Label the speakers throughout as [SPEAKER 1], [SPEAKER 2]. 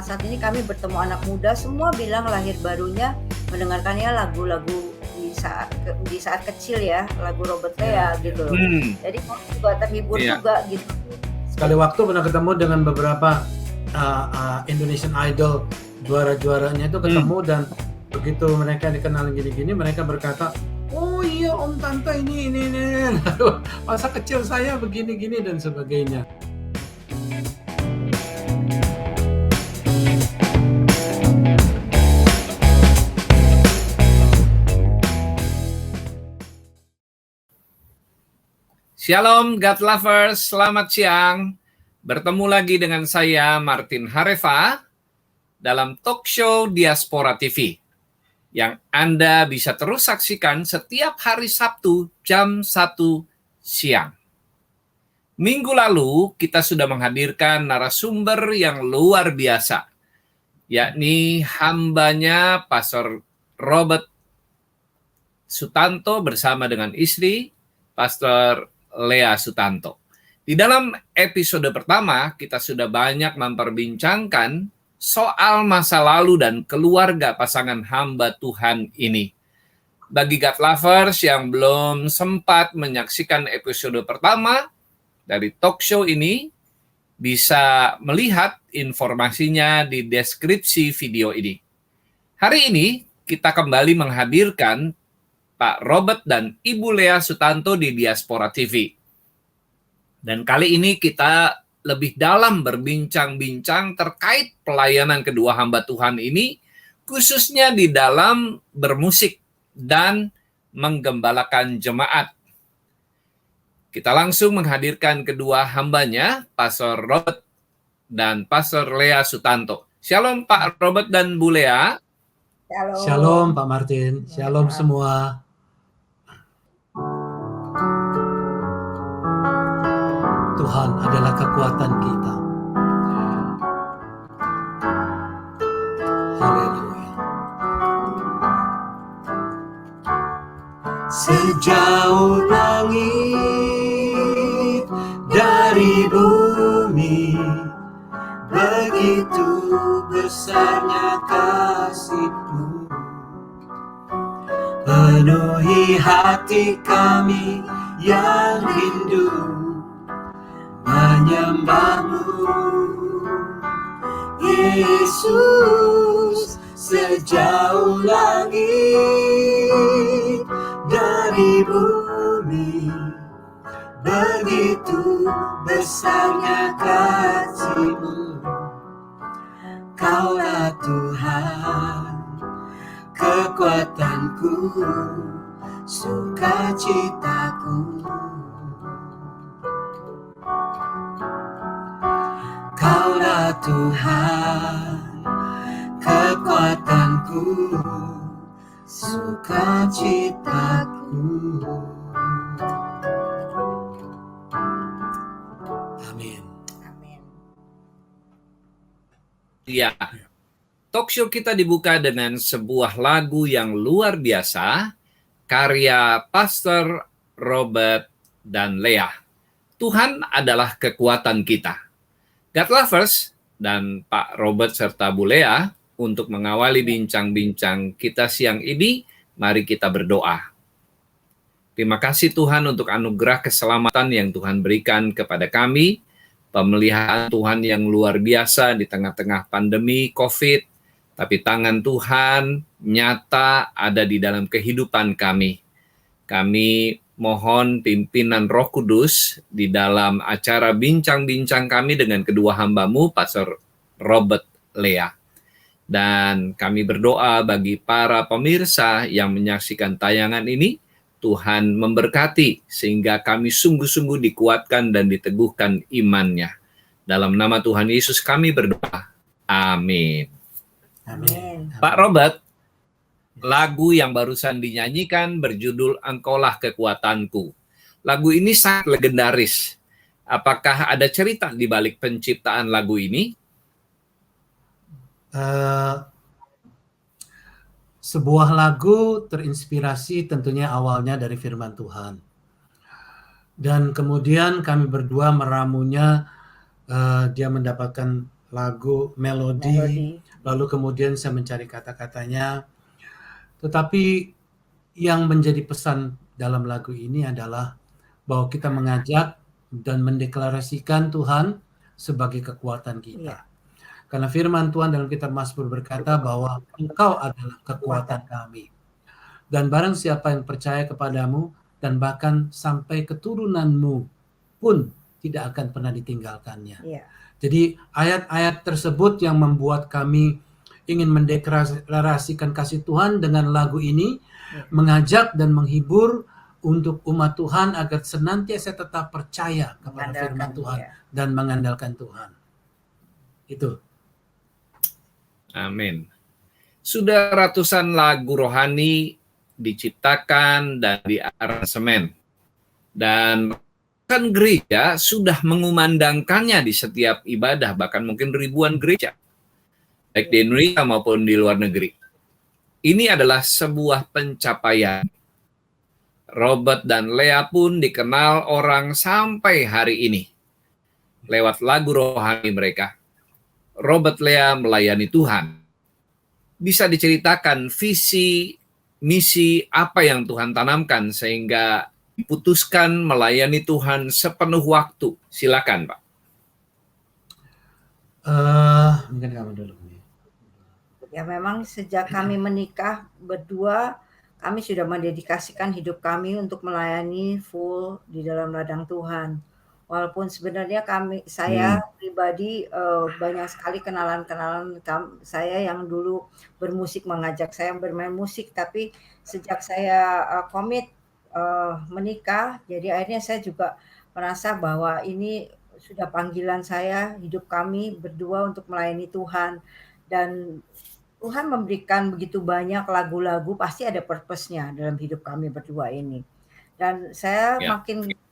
[SPEAKER 1] saat ini kami bertemu anak muda, semua bilang lahir barunya mendengarkannya lagu-lagu di saat kecil ya, lagu Robert Lea gitu. Jadi kami juga terhibur juga gitu.
[SPEAKER 2] Sekali waktu pernah ketemu dengan beberapa Indonesian Idol juara-juaranya itu ketemu dan begitu mereka dikenal gini-gini, mereka berkata, oh iya Om Tante ini. Masa kecil saya begini-gini dan sebagainya.
[SPEAKER 3] Shalom God Lovers, selamat siang. Bertemu lagi dengan saya Martin Harefa dalam talk show Diaspora TV yang Anda bisa terus saksikan setiap hari Sabtu jam 1 siang. Minggu lalu kita sudah menghadirkan narasumber yang luar biasa, yakni hambanya Pastor Robert Sutanto bersama dengan istri Pastor Lea Sutanto. Di dalam episode pertama, kita sudah banyak memperbincangkan soal masa lalu dan keluarga pasangan hamba Tuhan ini. Bagi God Lovers yang belum sempat menyaksikan episode pertama dari talk show ini, bisa melihat informasinya di deskripsi video ini. Hari ini, kita kembali menghadirkan Pak Robert dan Ibu Lea Sutanto di Diaspora TV. Dan kali ini kita lebih dalam berbincang-bincang terkait pelayanan kedua hamba Tuhan ini, khususnya di dalam bermusik dan menggembalakan jemaat. Kita langsung menghadirkan kedua hambanya, Pastor Robert dan Pastor Lea Sutanto. Shalom Pak Robert dan Bu Lea.
[SPEAKER 2] Shalom Pak Martin, shalom semua. Tuhan adalah kekuatan kita. Haleluya. Sejauh langit dari bumi, begitu besarnya kasih-Mu. Penuhi hati kami yang rindu menyembah-Mu, Yesus. Sejauh langit dari bumi, begitu besarnya kasih-Mu. Kaulah Tuhan, kekuatanku, sukacitaku. Kaulah Tuhan, kekuatanku, sukacitaku. Amin.
[SPEAKER 1] Amin.
[SPEAKER 3] Ya, talk show kita dibuka dengan sebuah lagu yang luar biasa, karya Pastor Robert dan Lea. Tuhan adalah kekuatan kita. God Lovers dan Pak Robert serta Bu Lea, untuk mengawali bincang-bincang kita siang ini, mari kita berdoa. Terima kasih Tuhan untuk anugerah keselamatan yang Tuhan berikan kepada kami, pemeliharaan Tuhan yang luar biasa di tengah-tengah pandemi COVID, tapi tangan Tuhan nyata ada di dalam kehidupan kami. Kami mohon pimpinan Roh Kudus di dalam acara bincang-bincang kami dengan kedua hamba-Mu, Pastor Robert Lea. Dan kami berdoa bagi para pemirsa yang menyaksikan tayangan ini, Tuhan memberkati sehingga kami sungguh-sungguh dikuatkan dan diteguhkan imannya. Dalam nama Tuhan Yesus kami berdoa. Amin.
[SPEAKER 2] Amin.
[SPEAKER 3] Pak Robert, lagu yang barusan dinyanyikan berjudul Engkaulah Kekuatanku. Lagu ini sangat legendaris. Apakah ada cerita di balik penciptaan lagu ini?
[SPEAKER 2] Sebuah lagu terinspirasi tentunya awalnya dari firman Tuhan. Dan kemudian kami berdua meramunya, dia mendapatkan lagu melodi, lalu kemudian saya mencari kata-katanya. Tetapi yang menjadi pesan dalam lagu ini adalah bahwa kita mengajak dan mendeklarasikan Tuhan sebagai kekuatan kita. Karena firman Tuhan dalam kitab Mazmur berkata bahwa Engkau adalah kekuatan kami. Dan barang siapa yang percaya kepadamu dan bahkan sampai keturunanmu pun tidak akan pernah ditinggalkannya. Jadi ayat-ayat tersebut yang membuat kami ingin mendeklarasikan kasih Tuhan dengan lagu ini, mengajak dan menghibur untuk umat Tuhan agar senantiasa tetap percaya kepada firman Tuhan dan mengandalkan Tuhan. Itu.
[SPEAKER 3] Amin. Sudah ratusan lagu rohani diciptakan dan diaransemen. Dan kan gereja sudah mengumandangkannya di setiap ibadah, bahkan mungkin ribuan gereja, baik di Indonesia maupun di luar negeri. Ini adalah sebuah pencapaian. Robert dan Leah pun dikenal orang sampai hari ini lewat lagu rohani mereka. Robert Leah melayani Tuhan. Bisa diceritakan visi, misi apa yang Tuhan tanamkan sehingga putuskan melayani Tuhan sepenuh waktu. Silakan, Pak.
[SPEAKER 2] Mungkin kamu dulu.
[SPEAKER 1] Ya, memang sejak kami menikah berdua, kami sudah mendedikasikan hidup kami untuk melayani full di dalam ladang Tuhan. Walaupun sebenarnya saya pribadi banyak sekali kenalan-kenalan saya yang dulu bermusik, mengajak saya bermain musik, tapi sejak saya komit menikah, jadi akhirnya saya juga merasa bahwa ini sudah panggilan saya, hidup kami berdua untuk melayani Tuhan. Dan Tuhan memberikan begitu banyak lagu-lagu, pasti ada purpose-nya dalam hidup kami berdua ini. Dan saya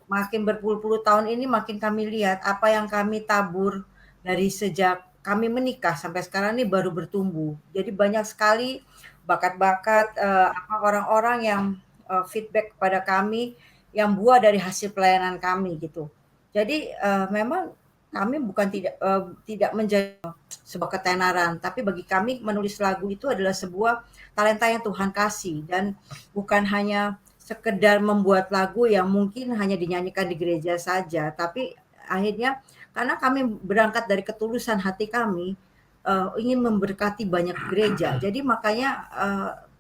[SPEAKER 1] makin berpuluh-puluh tahun ini makin kami lihat apa yang kami tabur dari sejak kami menikah sampai sekarang ini baru bertumbuh. Jadi banyak sekali bakat-bakat orang-orang yang feedback kepada kami yang buah dari hasil pelayanan kami gitu. Jadi memang kami bukan tidak menjadi sebuah ketenaran, tapi bagi kami menulis lagu itu adalah sebuah talenta yang Tuhan kasih dan bukan hanya sekedar membuat lagu yang mungkin hanya dinyanyikan di gereja saja, tapi akhirnya karena kami berangkat dari ketulusan hati kami ingin memberkati banyak gereja. Jadi makanya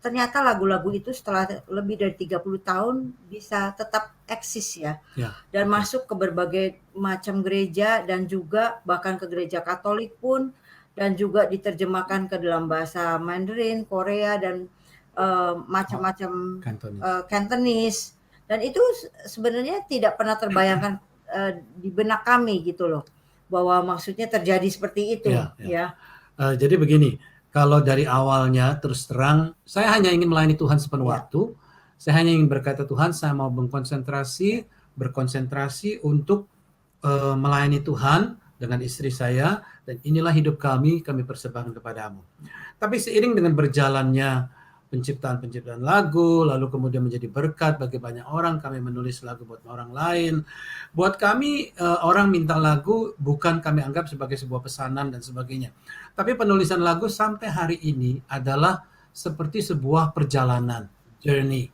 [SPEAKER 1] ternyata lagu-lagu itu setelah lebih dari 30 tahun bisa tetap eksis ya. Dan masuk ke berbagai macam gereja dan juga bahkan ke gereja Katolik pun, dan juga diterjemahkan ke dalam bahasa Mandarin, Korea, dan macam-macam Cantonese. Dan itu sebenarnya tidak pernah terbayangkan di benak kami gitu loh, bahwa maksudnya terjadi seperti itu.
[SPEAKER 2] Jadi begini, kalau dari awalnya terus terang saya hanya ingin melayani Tuhan sepenuh waktu. Saya hanya ingin berkata, Tuhan, saya mau berkonsentrasi untuk melayani Tuhan dengan istri saya, dan inilah hidup kami persembahkan kepadamu. Tapi seiring dengan berjalannya penciptaan lagu, lalu kemudian menjadi berkat bagi banyak orang, kami menulis lagu buat orang lain. Buat kami, orang minta lagu bukan kami anggap sebagai sebuah pesanan dan sebagainya. Tapi penulisan lagu sampai hari ini adalah seperti sebuah perjalanan, journey.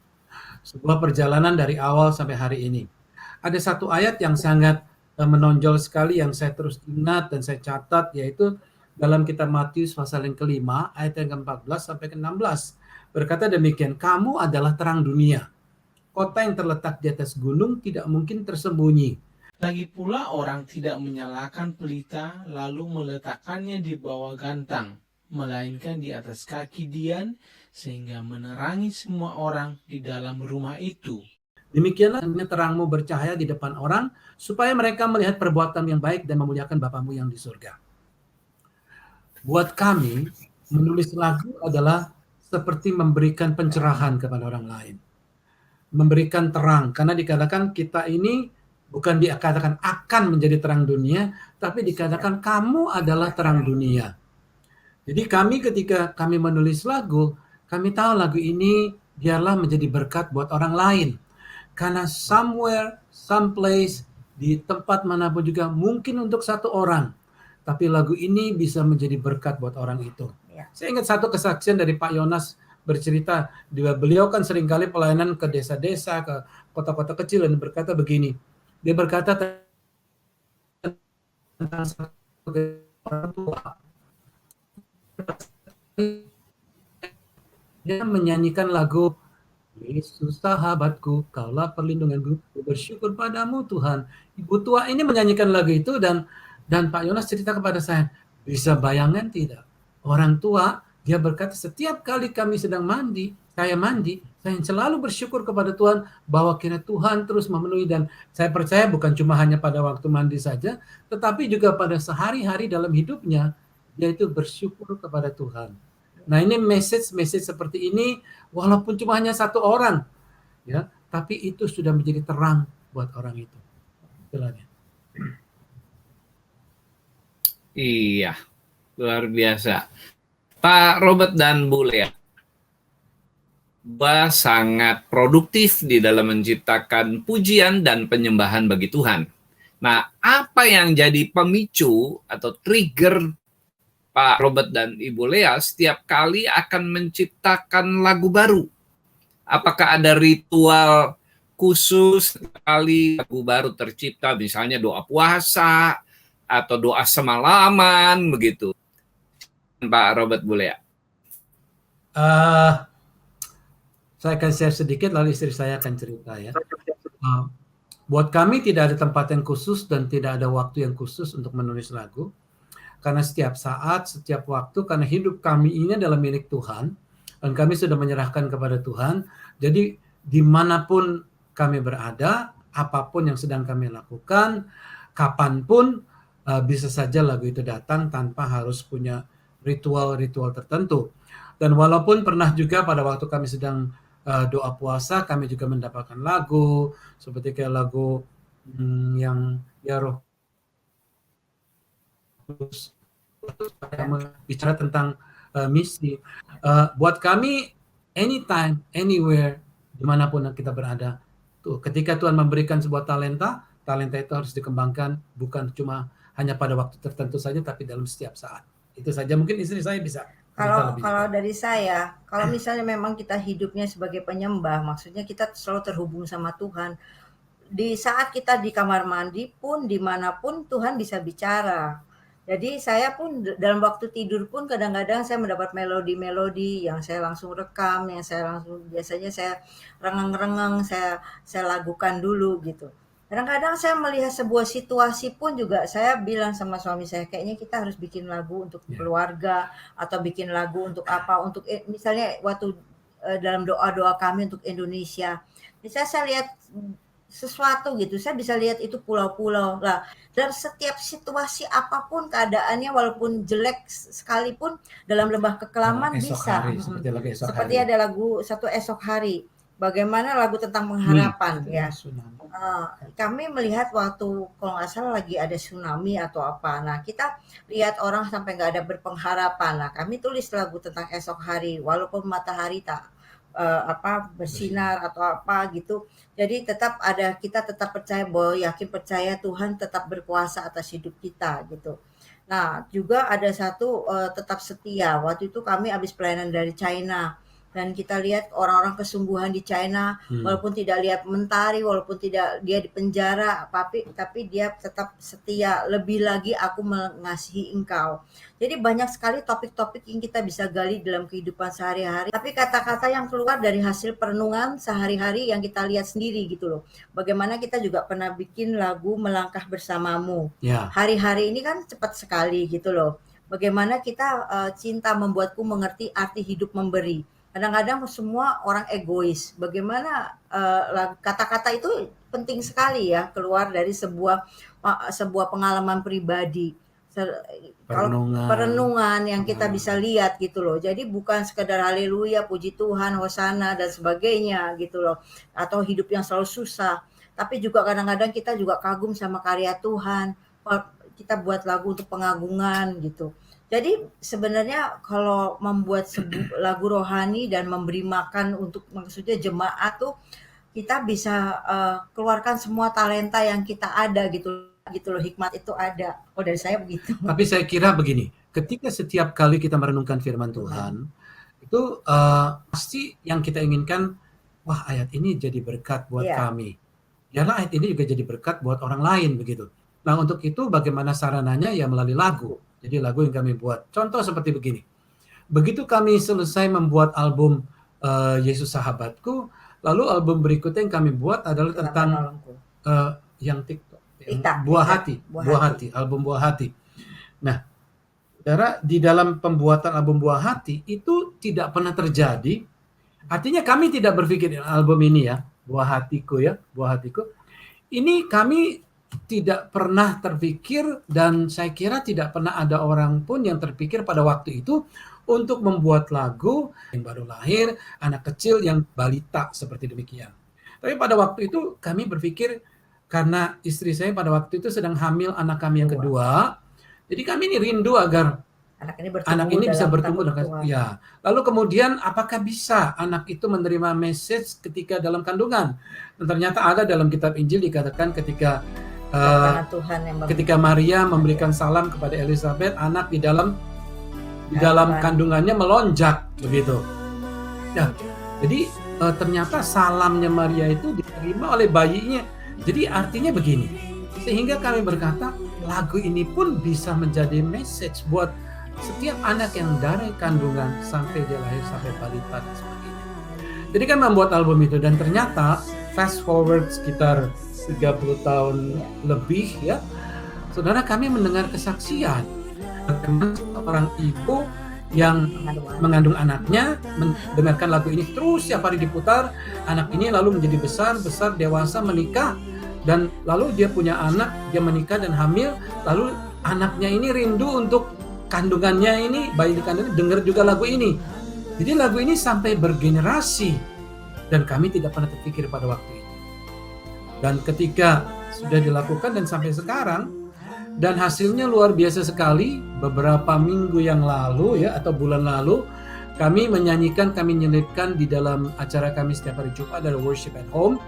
[SPEAKER 2] Sebuah perjalanan dari awal sampai hari ini. Ada satu ayat yang sangat menonjol sekali yang saya terus ingat dan saya catat, yaitu dalam kitab Matius pasal yang ke-5 ayat yang ke-14 sampai ke-16. Berkata demikian, kamu adalah terang dunia. Kota yang terletak di atas gunung tidak mungkin tersembunyi.
[SPEAKER 4] Lagi pula orang tidak menyalakan pelita lalu meletakkannya di bawah gantang, melainkan di atas kaki dian, sehingga menerangi semua orang di dalam rumah itu.
[SPEAKER 2] Demikianlah terangmu bercahaya di depan orang, supaya mereka melihat perbuatan yang baik dan memuliakan Bapamu yang di surga. Buat kami, menulis lagu adalah seperti memberikan pencerahan kepada orang lain. Memberikan terang, karena dikatakan kita ini bukan dikatakan akan menjadi terang dunia, tapi dikatakan kamu adalah terang dunia. Jadi kami ketika kami menulis lagu, kami tahu lagu ini biarlah menjadi berkat buat orang lain. Karena somewhere, someplace, di tempat manapun juga mungkin untuk satu orang. tapi lagu ini bisa menjadi berkat buat orang itu.
[SPEAKER 1] Ya.
[SPEAKER 2] Saya ingat satu kesaksian dari Pak Yonas bercerita, beliau kan seringkali pelayanan ke desa-desa, ke kota-kota kecil, dan berkata begini, dia berkata tentang orang tua, dia menyanyikan lagu Yesus sahabatku, kaulah perlindunganku, bersyukur padamu Tuhan. Ibu tua ini menyanyikan lagu itu, dan Pak Yonas cerita kepada saya, bisa bayangkan tidak? Orang tua, dia berkata setiap kali kami sedang mandi, saya selalu bersyukur kepada Tuhan bahwa kira Tuhan terus memenuhi, dan saya percaya bukan cuma hanya pada waktu mandi saja, tetapi juga pada sehari-hari dalam hidupnya, dia itu bersyukur kepada Tuhan. Nah, ini message seperti ini, walaupun cuma hanya satu orang, ya, tapi itu sudah menjadi terang buat orang itu. Silakan.
[SPEAKER 3] Iya, luar biasa. Pak Robert dan Bu Lea, sangat produktif di dalam menciptakan pujian dan penyembahan bagi Tuhan. Nah, apa yang jadi pemicu atau trigger Pak Robert dan Ibu Lea setiap kali akan menciptakan lagu baru? Apakah ada ritual khusus sekali lagu baru tercipta, misalnya doa puasa atau doa semalaman begitu? Pak Robert, Bu Lea.
[SPEAKER 2] Saya akan share sedikit, lalu istri saya akan cerita ya. Buat kami tidak ada tempat yang khusus dan tidak ada waktu yang khusus untuk menulis lagu. Karena setiap saat, setiap waktu, karena hidup kami ini adalah milik Tuhan, dan kami sudah menyerahkan kepada Tuhan. Jadi dimanapun kami berada, apapun yang sedang kami lakukan, kapanpun bisa saja lagu itu datang tanpa harus punya ritual-ritual tertentu. Dan walaupun pernah juga pada waktu kami sedang doa puasa, kami juga mendapatkan lagu, seperti kayak lagu yang ya Roh bicara tentang misi. Buat kami, anytime, anywhere, dimanapun kita berada, tuh ketika Tuhan memberikan sebuah talenta itu harus dikembangkan, bukan cuma hanya pada waktu tertentu saja, tapi dalam setiap saat. Itu saja, mungkin istri saya bisa.
[SPEAKER 1] Kalau dari saya, kalau misalnya memang kita hidupnya sebagai penyembah, maksudnya kita selalu terhubung sama Tuhan. Di saat kita di kamar mandi pun, dimanapun Tuhan bisa bicara. Jadi saya pun dalam waktu tidur pun kadang-kadang saya mendapat melodi-melodi yang saya langsung rekam, yang saya langsung biasanya saya rengang-rengang, saya lagukan dulu gitu. Kadang-kadang saya melihat sebuah situasi pun juga saya bilang sama suami saya, kayaknya kita harus bikin lagu untuk keluarga atau bikin lagu untuk apa, untuk misalnya waktu dalam doa-doa kami untuk Indonesia. Misalnya saya lihat sesuatu gitu, saya bisa lihat itu pulau-pulau lah. Dalam setiap situasi apapun keadaannya, walaupun jelek sekalipun, dalam lembah kekelaman bisa.
[SPEAKER 2] Hari,
[SPEAKER 1] seperti ada lagu satu esok hari. Bagaimana lagu tentang pengharapan ya. Kami melihat waktu kalau nggak salah lagi ada tsunami atau apa. Nah kita lihat orang sampai nggak ada berpengharapan. Nah kami tulis lagu tentang esok hari, walaupun matahari tak bersinar atau apa gitu. Jadi kita tetap percaya bahwa yakin percaya Tuhan tetap berkuasa atas hidup kita gitu. Nah juga ada satu tetap setia. Waktu itu kami habis pelayanan dari China. Dan kita lihat orang-orang kesungguhan di China, walaupun tidak lihat mentari, walaupun tidak dia di penjara, tapi dia tetap setia. Lebih lagi aku mengasihi engkau. Jadi banyak sekali topik-topik yang kita bisa gali dalam kehidupan sehari-hari. Tapi kata-kata yang keluar dari hasil perenungan sehari-hari yang kita lihat sendiri gitu loh. Bagaimana kita juga pernah bikin lagu Melangkah Bersamamu. Hari-hari ini kan cepat sekali gitu loh. Bagaimana kita cinta membuatku mengerti arti hidup memberi. Kadang-kadang semua orang egois. Bagaimana kata-kata itu penting sekali ya keluar dari sebuah pengalaman pribadi. Perenungan yang kita bisa lihat gitu loh. Jadi bukan sekedar haleluya, puji Tuhan, hosana dan sebagainya gitu loh. Atau hidup yang selalu susah. Tapi juga kadang-kadang kita juga kagum sama karya Tuhan. Kita buat lagu untuk pengagungan gitu. Jadi sebenarnya kalau membuat lagu rohani dan memberi makan untuk maksudnya jemaat tuh kita bisa keluarkan semua talenta yang kita ada gitu. gitu loh, hikmat itu ada. Oh, dari saya begitu.
[SPEAKER 2] Tapi saya kira begini, ketika setiap kali kita merenungkan firman Tuhan, itu pasti yang kita inginkan, wah ayat ini jadi berkat buat
[SPEAKER 1] Iya.
[SPEAKER 2] kami. Biarlah ayat ini juga jadi berkat buat orang lain begitu. Nah untuk itu bagaimana sarananya? Ya melalui lagu. Jadi lagu yang kami buat. Contoh seperti begini. Begitu kami selesai membuat album Yesus Sahabatku, lalu album berikutnya yang kami buat adalah tentang
[SPEAKER 1] Nolongku.
[SPEAKER 2] yang TikTok, yang
[SPEAKER 1] Ika,
[SPEAKER 2] Buah
[SPEAKER 1] Ika.
[SPEAKER 2] Hati,
[SPEAKER 1] Buah
[SPEAKER 2] Buah
[SPEAKER 1] Hati.
[SPEAKER 2] Hati, album Buah Hati. Nah, saudara, di dalam pembuatan album Buah Hati itu tidak pernah terjadi. Artinya kami tidak berpikir album ini ya, Buah Hatiku ya, Buah Hatiku. Ini kami tidak pernah terpikir dan saya kira tidak pernah ada orang pun yang terpikir pada waktu itu untuk membuat lagu yang baru lahir, anak kecil yang balita seperti demikian. Tapi pada waktu itu kami berpikir karena istri saya pada waktu itu sedang hamil anak kami yang kedua, jadi kami ini rindu agar
[SPEAKER 1] anak ini
[SPEAKER 2] bisa
[SPEAKER 1] dalam
[SPEAKER 2] bertumbuh
[SPEAKER 1] takut
[SPEAKER 2] dengan
[SPEAKER 1] Tuhan.
[SPEAKER 2] ya. Lalu kemudian apakah bisa anak itu menerima message ketika dalam kandungan? Dan ternyata ada dalam kitab Injil dikatakan ketika
[SPEAKER 1] Karena Tuhan yang
[SPEAKER 2] ketika Maria memberikan salam kepada Elizabeth, anak di dalam kandungannya melonjak begitu. Ya, jadi ternyata salamnya Maria itu diterima oleh bayinya. Jadi artinya begini. Sehingga kami berkata lagu ini pun bisa menjadi message buat setiap anak yang dari kandungan sampai dia lahir sampai balita dan sebagainya. Jadi kan membuat album itu dan ternyata fast forward sekitar 30 tahun lebih ya, saudara kami mendengar kesaksian orang ibu yang mengandung anaknya mendengarkan lagu ini terus setiap hari diputar, anak ini lalu menjadi besar dewasa menikah dan lalu dia punya anak, dia menikah dan hamil, lalu anaknya ini rindu untuk kandungannya ini, bayi di kandungan dengar juga lagu ini. Jadi lagu ini sampai bergenerasi dan kami tidak pernah terpikir pada waktu itu. Dan ketika sudah dilakukan dan sampai sekarang dan hasilnya luar biasa sekali. Beberapa minggu yang lalu ya atau bulan lalu kami nyelipkan di dalam acara kami setiap hari Jumat dari Worship at Home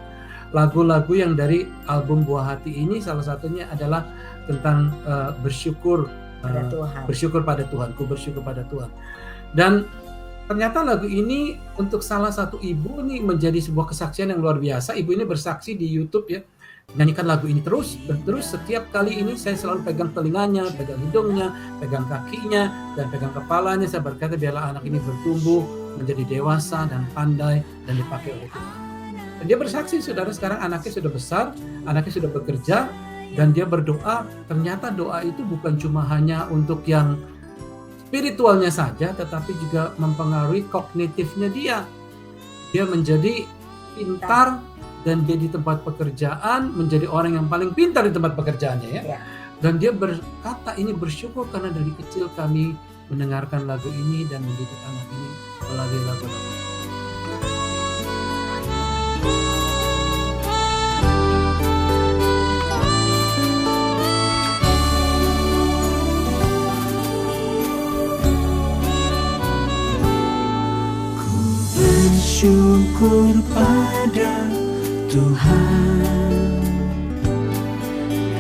[SPEAKER 2] lagu-lagu yang dari album Buah Hati ini. Salah satunya adalah tentang bersyukur pada Tuhan, ku bersyukur pada Tuhan. Dan ternyata lagu ini untuk salah satu ibu ini menjadi sebuah kesaksian yang luar biasa. Ibu ini bersaksi di YouTube ya, nyanyikan lagu ini terus setiap kali ini saya selalu pegang telinganya, pegang hidungnya, pegang kakinya dan pegang kepalanya. Saya berkata biarlah anak ini bertumbuh menjadi dewasa dan pandai dan dipakai oleh Tuhan. Dan dia bersaksi, saudara, sekarang anaknya sudah besar, anaknya sudah bekerja dan dia berdoa. Ternyata doa itu bukan cuma hanya untuk yang spiritualnya saja, tetapi juga mempengaruhi kognitifnya dia. Dia menjadi pintar dan dia di tempat pekerjaan menjadi orang yang paling pintar di tempat pekerjaannya ya. Dan dia berkata ini bersyukur karena dari kecil kami mendengarkan lagu ini dan mendidik anak ini melalui lagu-lagu.
[SPEAKER 5] Bersyukur pada Tuhan,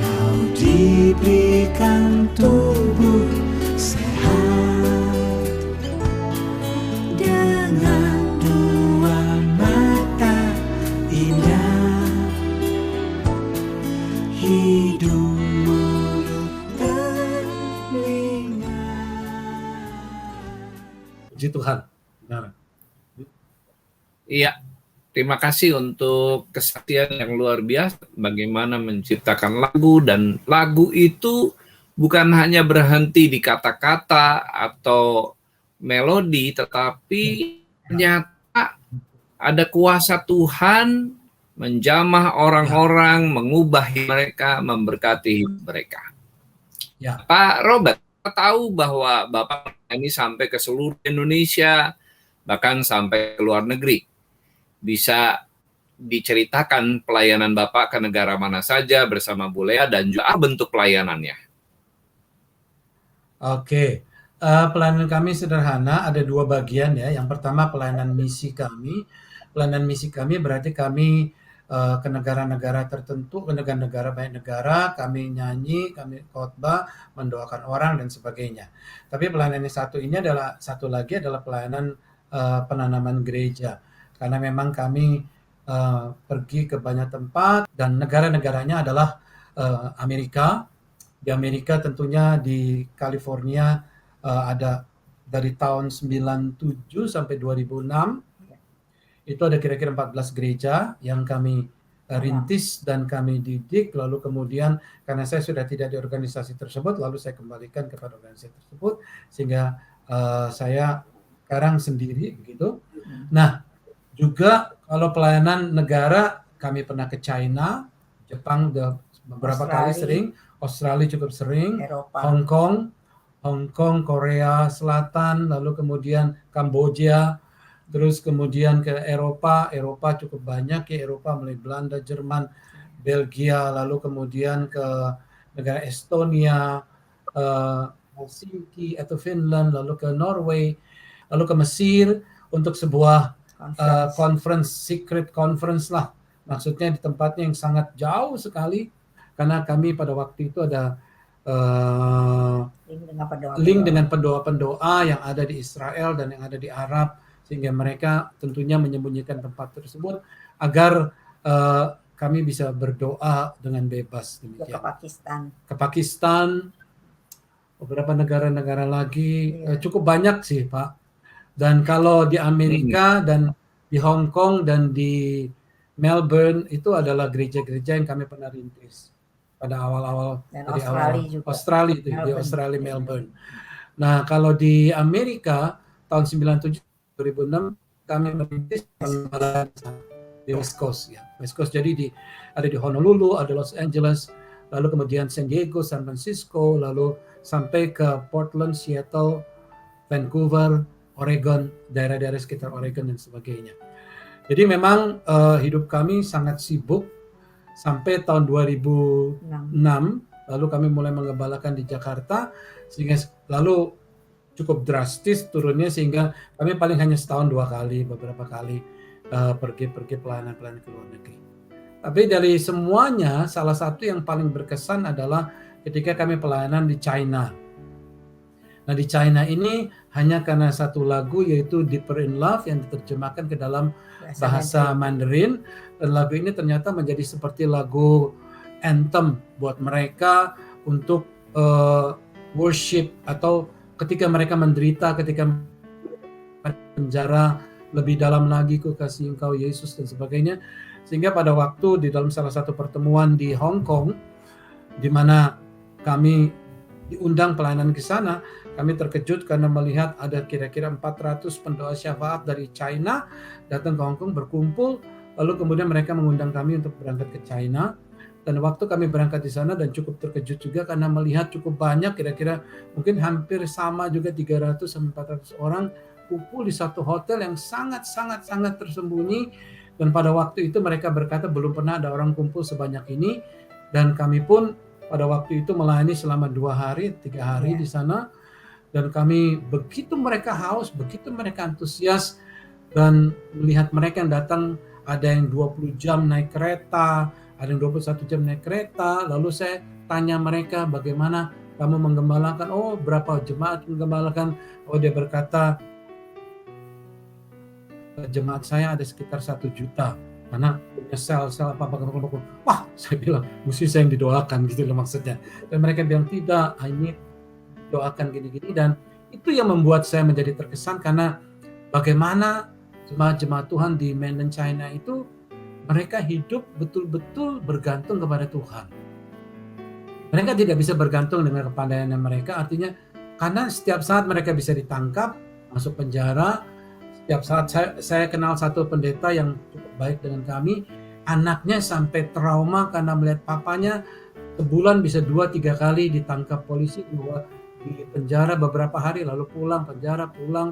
[SPEAKER 5] Kau diberikan tubuh sehat dengan dua mata indah, hidung mulut telinga.
[SPEAKER 2] Puji Tuhan. Benar.
[SPEAKER 3] Iya, terima kasih untuk kesaksian yang luar biasa bagaimana menciptakan lagu, dan lagu itu bukan hanya berhenti di kata-kata atau melodi, tetapi ternyata ada kuasa Tuhan menjamah orang-orang, mengubah mereka, memberkati mereka.
[SPEAKER 2] Ya.
[SPEAKER 3] Pak Robert, kita tahu bahwa Bapak ini sampai ke seluruh Indonesia, bahkan sampai ke luar negeri. Bisa diceritakan pelayanan Bapak ke negara mana saja bersama Bu Lea dan juga bentuk pelayanannya?
[SPEAKER 2] Oke, pelayanan kami sederhana, ada dua bagian ya. Yang pertama pelayanan misi kami. Pelayanan misi kami berarti kami ke negara-negara tertentu, ke negara-negara banyak negara, kami nyanyi, kami khotbah, mendoakan orang dan sebagainya. Tapi pelayanan yang satu lagi adalah pelayanan penanaman gereja. Karena memang kami pergi ke banyak tempat dan negara-negaranya adalah Amerika. Di Amerika tentunya di California ada dari tahun 97 sampai 2006 itu ada kira-kira 14 gereja yang kami rintis dan kami didik, lalu kemudian karena saya sudah tidak di organisasi tersebut, lalu saya kembalikan kepada organisasi tersebut sehingga saya sekarang sendiri begitu. Nah, juga kalau pelayanan negara kami pernah ke China, Jepang beberapa kali sering, Australia cukup sering,
[SPEAKER 1] Eropa.
[SPEAKER 2] Hong Kong, Korea Selatan, lalu kemudian Kamboja, terus kemudian ke Eropa cukup banyak ya, Eropa mulai Belanda, Jerman, Belgia, lalu kemudian ke negara Estonia, Helsinki atau Finland, lalu ke Norway, lalu ke Mesir untuk sebuah secret conference lah. Maksudnya di tempatnya yang sangat jauh sekali, karena kami pada waktu itu ada link dengan pendoa-pendoa yang ada di Israel dan yang ada di Arab, sehingga mereka tentunya menyembunyikan tempat tersebut agar kami bisa berdoa dengan bebas. Demikian. Ke Pakistan, beberapa negara-negara lagi, cukup banyak sih Pak. Dan kalau di Amerika dan di Hong Kong dan di Melbourne itu adalah gereja-gereja yang kami pernah rintis pada awal-awal dari Australia itu, di Australia Melbourne. Nah, kalau di Amerika tahun 97 2006 kami merintis di West Coast ya. West Coast jadi ada di Honolulu, ada Los Angeles, lalu kemudian San Diego, San Francisco, lalu sampai ke Portland, Seattle, Vancouver, Oregon, daerah-daerah sekitar Oregon dan sebagainya. Jadi memang hidup kami sangat sibuk sampai tahun 2006, lalu kami mulai mengembalakan di Jakarta, sehingga lalu cukup drastis turunnya sehingga kami paling hanya setahun 2 kali, beberapa kali pergi pelayanan ke luar negeri. Tapi dari semuanya, salah satu yang paling berkesan adalah ketika kami pelayanan di China. Nah, di China ini hanya karena satu lagu yaitu Deeper in Love yang diterjemahkan ke dalam bahasa Mandarin, dan lagu ini ternyata menjadi seperti lagu anthem buat mereka untuk worship atau ketika mereka menderita, ketika penjara, lebih dalam lagi ku kasih engkau Yesus dan sebagainya. Sehingga pada waktu di dalam salah satu pertemuan di Hong Kong, di mana kami diundang pelayanan ke sana, kami terkejut karena melihat ada kira-kira 400 pendoa syafaat dari China datang ke Hong Kong berkumpul, lalu kemudian mereka mengundang kami untuk berangkat ke China. Dan waktu kami berangkat di sana dan cukup terkejut juga karena melihat cukup banyak, kira-kira mungkin hampir sama juga 300 sampai 400 orang kumpul di satu hotel yang sangat tersembunyi. Dan pada waktu itu mereka berkata belum pernah ada orang kumpul sebanyak ini. Dan kami pun pada waktu itu melayani selama 2 hari, 3 hari di sana. Dan kami begitu mereka haus, begitu mereka antusias, dan melihat mereka yang datang, ada yang 20 jam naik kereta, ada yang 21 jam naik kereta. Lalu saya tanya mereka, bagaimana kamu menggembalakan? Oh, berapa jemaat menggembalakan? Oh, dia berkata, jemaat saya ada sekitar 1 juta. Karena punya sel-sel apa. Wah, saya bilang, mesti saya yang didoakan gitu loh maksudnya. Dan mereka bilang, tidak, ini doakan gini-gini. Dan itu yang membuat saya menjadi terkesan, karena bagaimana jemaat-jemaat Tuhan di mainland China itu mereka hidup betul-betul bergantung kepada Tuhan. Mereka tidak bisa bergantung dengan kepandaian mereka, artinya karena setiap saat mereka bisa ditangkap, masuk penjara. Setiap saat saya kenal satu pendeta yang cukup baik dengan kami, anaknya sampai trauma karena melihat papanya sebulan bisa 2-3 kali ditangkap polisi, di penjara beberapa hari, lalu pulang, penjara pulang,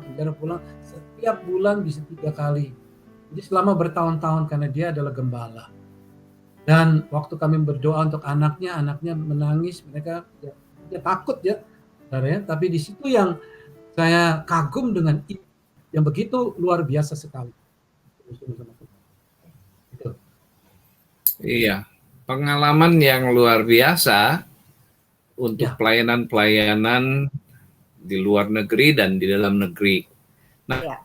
[SPEAKER 2] setiap bulan bisa 3 kali. Jadi selama bertahun-tahun, karena dia adalah gembala. Dan waktu kami berdoa untuk anaknya menangis, mereka dia takut ya. Tapi di situ yang saya kagum dengan itu, yang begitu luar biasa sekali.
[SPEAKER 3] Iya, pengalaman yang luar biasa untuk
[SPEAKER 2] Ya.
[SPEAKER 3] pelayanan-pelayanan di luar negeri dan di dalam negeri. Nah,
[SPEAKER 1] Ya.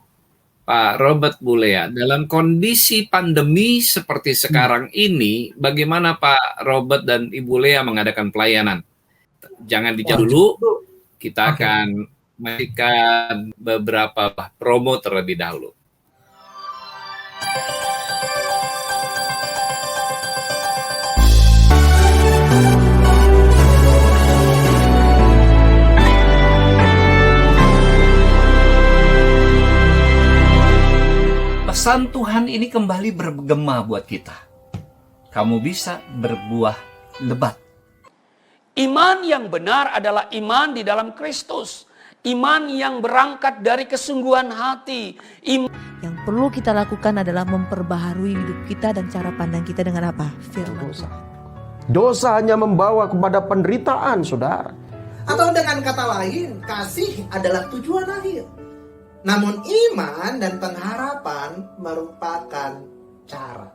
[SPEAKER 3] Pak Robert Bulea, dalam kondisi pandemi seperti sekarang ini, bagaimana Pak Robert dan Ibu Lea mengadakan pelayanan? Jangan dijawab dulu, kita
[SPEAKER 2] Oke.
[SPEAKER 3] akan memberikan beberapa promo terlebih dahulu.
[SPEAKER 6] Pesan Tuhan ini kembali bergema buat kita. Kamu bisa berbuah lebat.
[SPEAKER 7] Iman yang benar adalah iman di dalam Kristus. Iman yang berangkat dari kesungguhan hati.
[SPEAKER 8] Yang perlu kita lakukan adalah memperbaharui hidup kita dan cara pandang kita dengan apa? Firman.
[SPEAKER 9] Dosa hanya membawa kepada penderitaan, saudara.
[SPEAKER 10] Atau dengan kata lain, kasih adalah tujuan akhir. Namun iman dan pengharapan merupakan cara.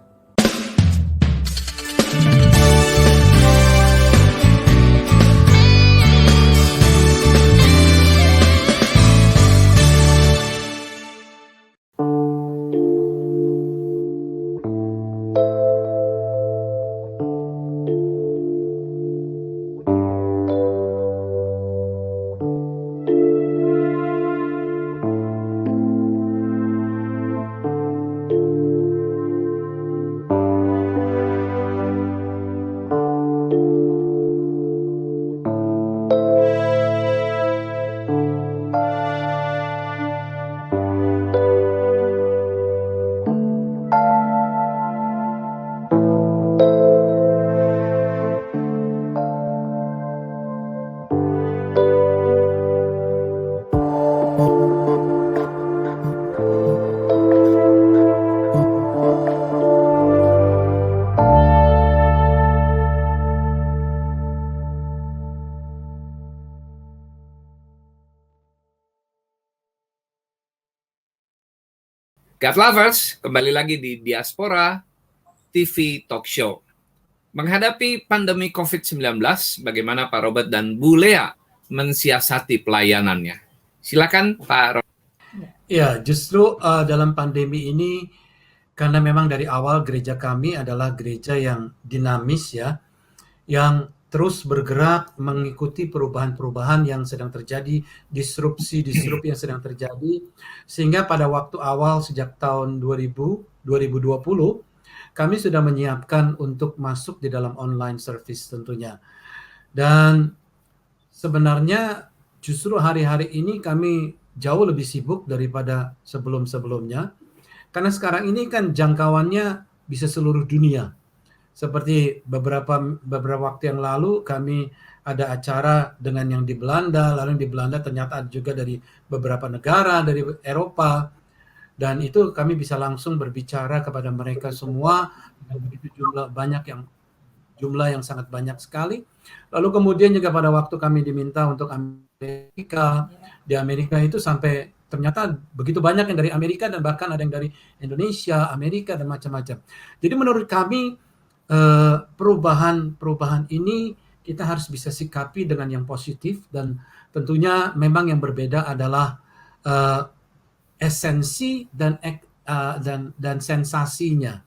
[SPEAKER 3] God Lovers, kembali lagi di Diaspora TV Talk Show. Menghadapi pandemi COVID-19, bagaimana Pak Robert dan Bu Lea mensiasati pelayanannya? Silakan Pak Robert.
[SPEAKER 2] Ya, justru dalam pandemi ini, karena memang dari awal gereja kami adalah gereja yang dinamis ya, yang terus bergerak mengikuti perubahan-perubahan yang sedang terjadi, disrupsi yang sedang terjadi, sehingga pada waktu awal sejak tahun 2020, kami sudah menyiapkan untuk masuk di dalam online service tentunya. Dan sebenarnya justru hari-hari ini kami jauh lebih sibuk daripada sebelum-sebelumnya, karena sekarang ini kan jangkauannya bisa seluruh dunia. Seperti beberapa waktu yang lalu kami ada acara dengan yang di Belanda, lalu di Belanda ternyata ada juga dari beberapa negara dari Eropa, dan itu kami bisa langsung berbicara kepada mereka semua. Begitu jumlah yang sangat banyak sekali. Lalu kemudian juga pada waktu kami diminta untuk Amerika, di Amerika itu sampai ternyata begitu banyak yang dari Amerika dan bahkan ada yang dari Indonesia, Amerika dan macam-macam. Jadi menurut kami perubahan ini kita harus bisa sikapi dengan yang positif, dan tentunya memang yang berbeda adalah esensi dan sensasinya.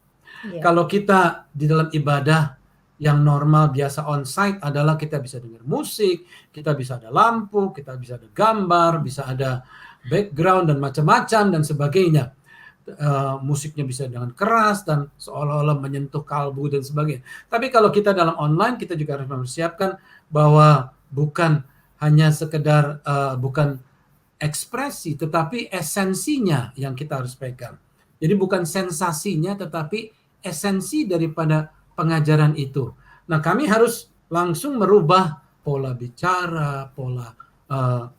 [SPEAKER 1] Iya.
[SPEAKER 2] Kalau kita di dalam ibadah yang normal biasa onsite adalah kita bisa dengar musik, kita bisa ada lampu, kita bisa ada gambar, bisa ada background dan macam-macam dan sebagainya. Musiknya bisa dengan keras dan seolah-olah menyentuh kalbu dan sebagainya. Tapi kalau kita dalam online, kita juga harus mempersiapkan bahwa bukan hanya sekedar bukan ekspresi, tetapi esensinya yang kita harus pegang. Jadi bukan sensasinya, tetapi esensi daripada pengajaran itu. Nah, kami harus langsung merubah pola bicara, pola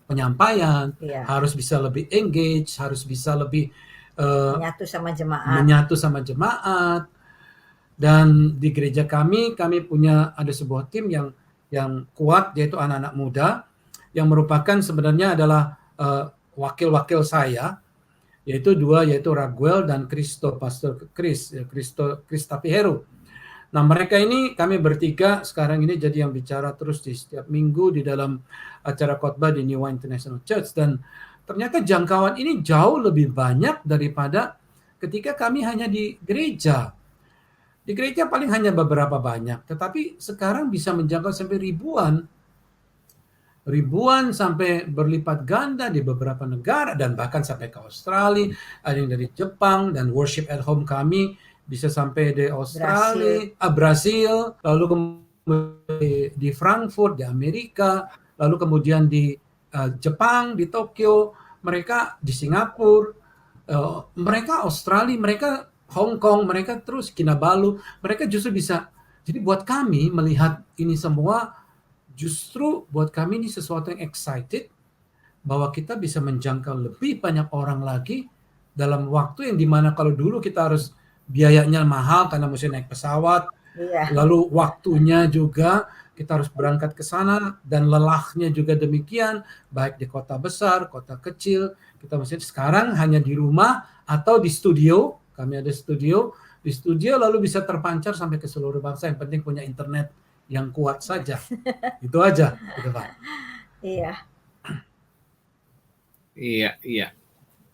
[SPEAKER 2] penyampaian, harus bisa lebih engage, harus bisa lebih menyatu sama jemaat. Dan di gereja kami punya ada sebuah tim yang kuat, yaitu anak-anak muda yang merupakan sebenarnya adalah wakil-wakil saya, yaitu Raguel dan Pastor Chris Tapihero. Nah, mereka ini kami bertiga sekarang ini jadi yang bicara terus di setiap minggu di dalam acara khotbah di New Wine International Church, dan ternyata jangkauan ini jauh lebih banyak daripada ketika kami hanya di gereja. Di gereja paling hanya beberapa banyak, tetapi sekarang bisa menjangkau sampai ribuan sampai berlipat ganda di beberapa negara dan bahkan sampai ke Australia, ada yang dari Jepang, dan worship at home kami bisa sampai di Australia, Brasil, lalu kemudian di Frankfurt, di Amerika, lalu kemudian di Jepang, di Tokyo, mereka di Singapura, mereka Australia, mereka Hong Kong, mereka terus Kinabalu, mereka justru bisa. Jadi buat kami melihat ini semua, justru buat kami ini sesuatu yang excited bahwa kita bisa menjangkau lebih banyak orang lagi dalam waktu yang dimana kalau dulu kita harus biayanya mahal karena mesti naik pesawat, lalu waktunya juga kita harus berangkat ke sana dan lelahnya juga demikian, baik di kota besar, kota kecil, kita mesti sekarang hanya di rumah atau di studio, kami ada studio, di studio lalu bisa terpancar sampai ke seluruh bangsa, yang penting punya internet yang kuat saja. Itu aja, gitu Pak.
[SPEAKER 1] Iya.
[SPEAKER 3] Iya.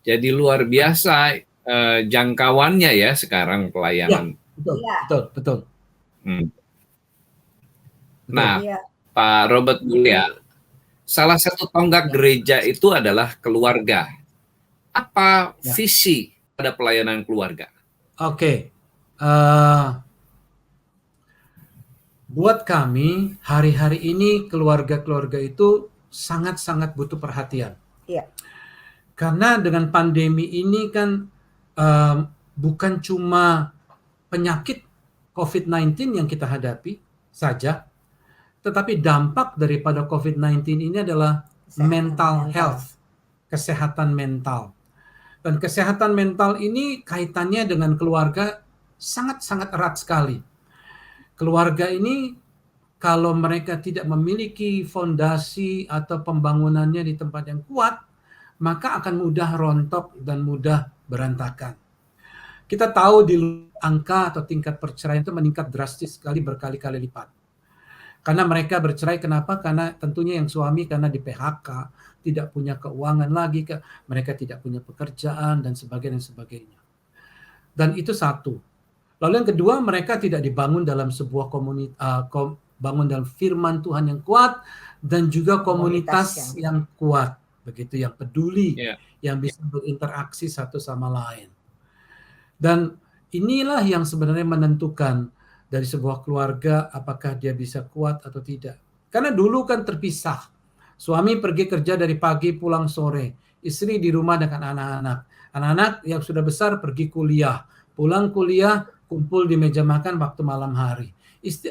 [SPEAKER 3] Jadi luar biasa jangkauannya ya sekarang pelayanan.
[SPEAKER 2] Betul.
[SPEAKER 3] Nah, Pak Robert Mulia, salah satu tonggak gereja itu adalah keluarga. Apa visi pada pelayanan keluarga?
[SPEAKER 2] Oke. Buat kami, hari-hari ini keluarga-keluarga itu sangat-sangat butuh perhatian.
[SPEAKER 1] Iya.
[SPEAKER 2] Karena dengan pandemi ini kan bukan cuma penyakit COVID-19 yang kita hadapi saja, tetapi dampak daripada COVID-19 ini adalah mental health, kesehatan mental. Dan kesehatan mental ini kaitannya dengan keluarga sangat-sangat erat sekali. Keluarga ini kalau mereka tidak memiliki fondasi atau pembangunannya di tempat yang kuat, maka akan mudah rontok dan mudah berantakan. Kita tahu di angka atau tingkat perceraian itu meningkat drastis sekali, berkali-kali lipat. Karena mereka bercerai, kenapa? Karena tentunya yang suami karena di PHK, tidak punya keuangan lagi, mereka tidak punya pekerjaan dan sebagainya. Dan itu satu. Lalu yang kedua, mereka tidak dibangun dalam sebuah bangun dalam firman Tuhan yang kuat dan juga komunitas yang kuat, begitu, yang peduli, yang bisa berinteraksi satu sama lain. Dan inilah yang sebenarnya menentukan dari sebuah keluarga apakah dia bisa kuat atau tidak. Karena dulu kan terpisah. Suami pergi kerja dari pagi pulang sore, istri di rumah dengan anak-anak. Anak-anak yang sudah besar pergi kuliah, pulang kuliah kumpul di meja makan waktu malam hari.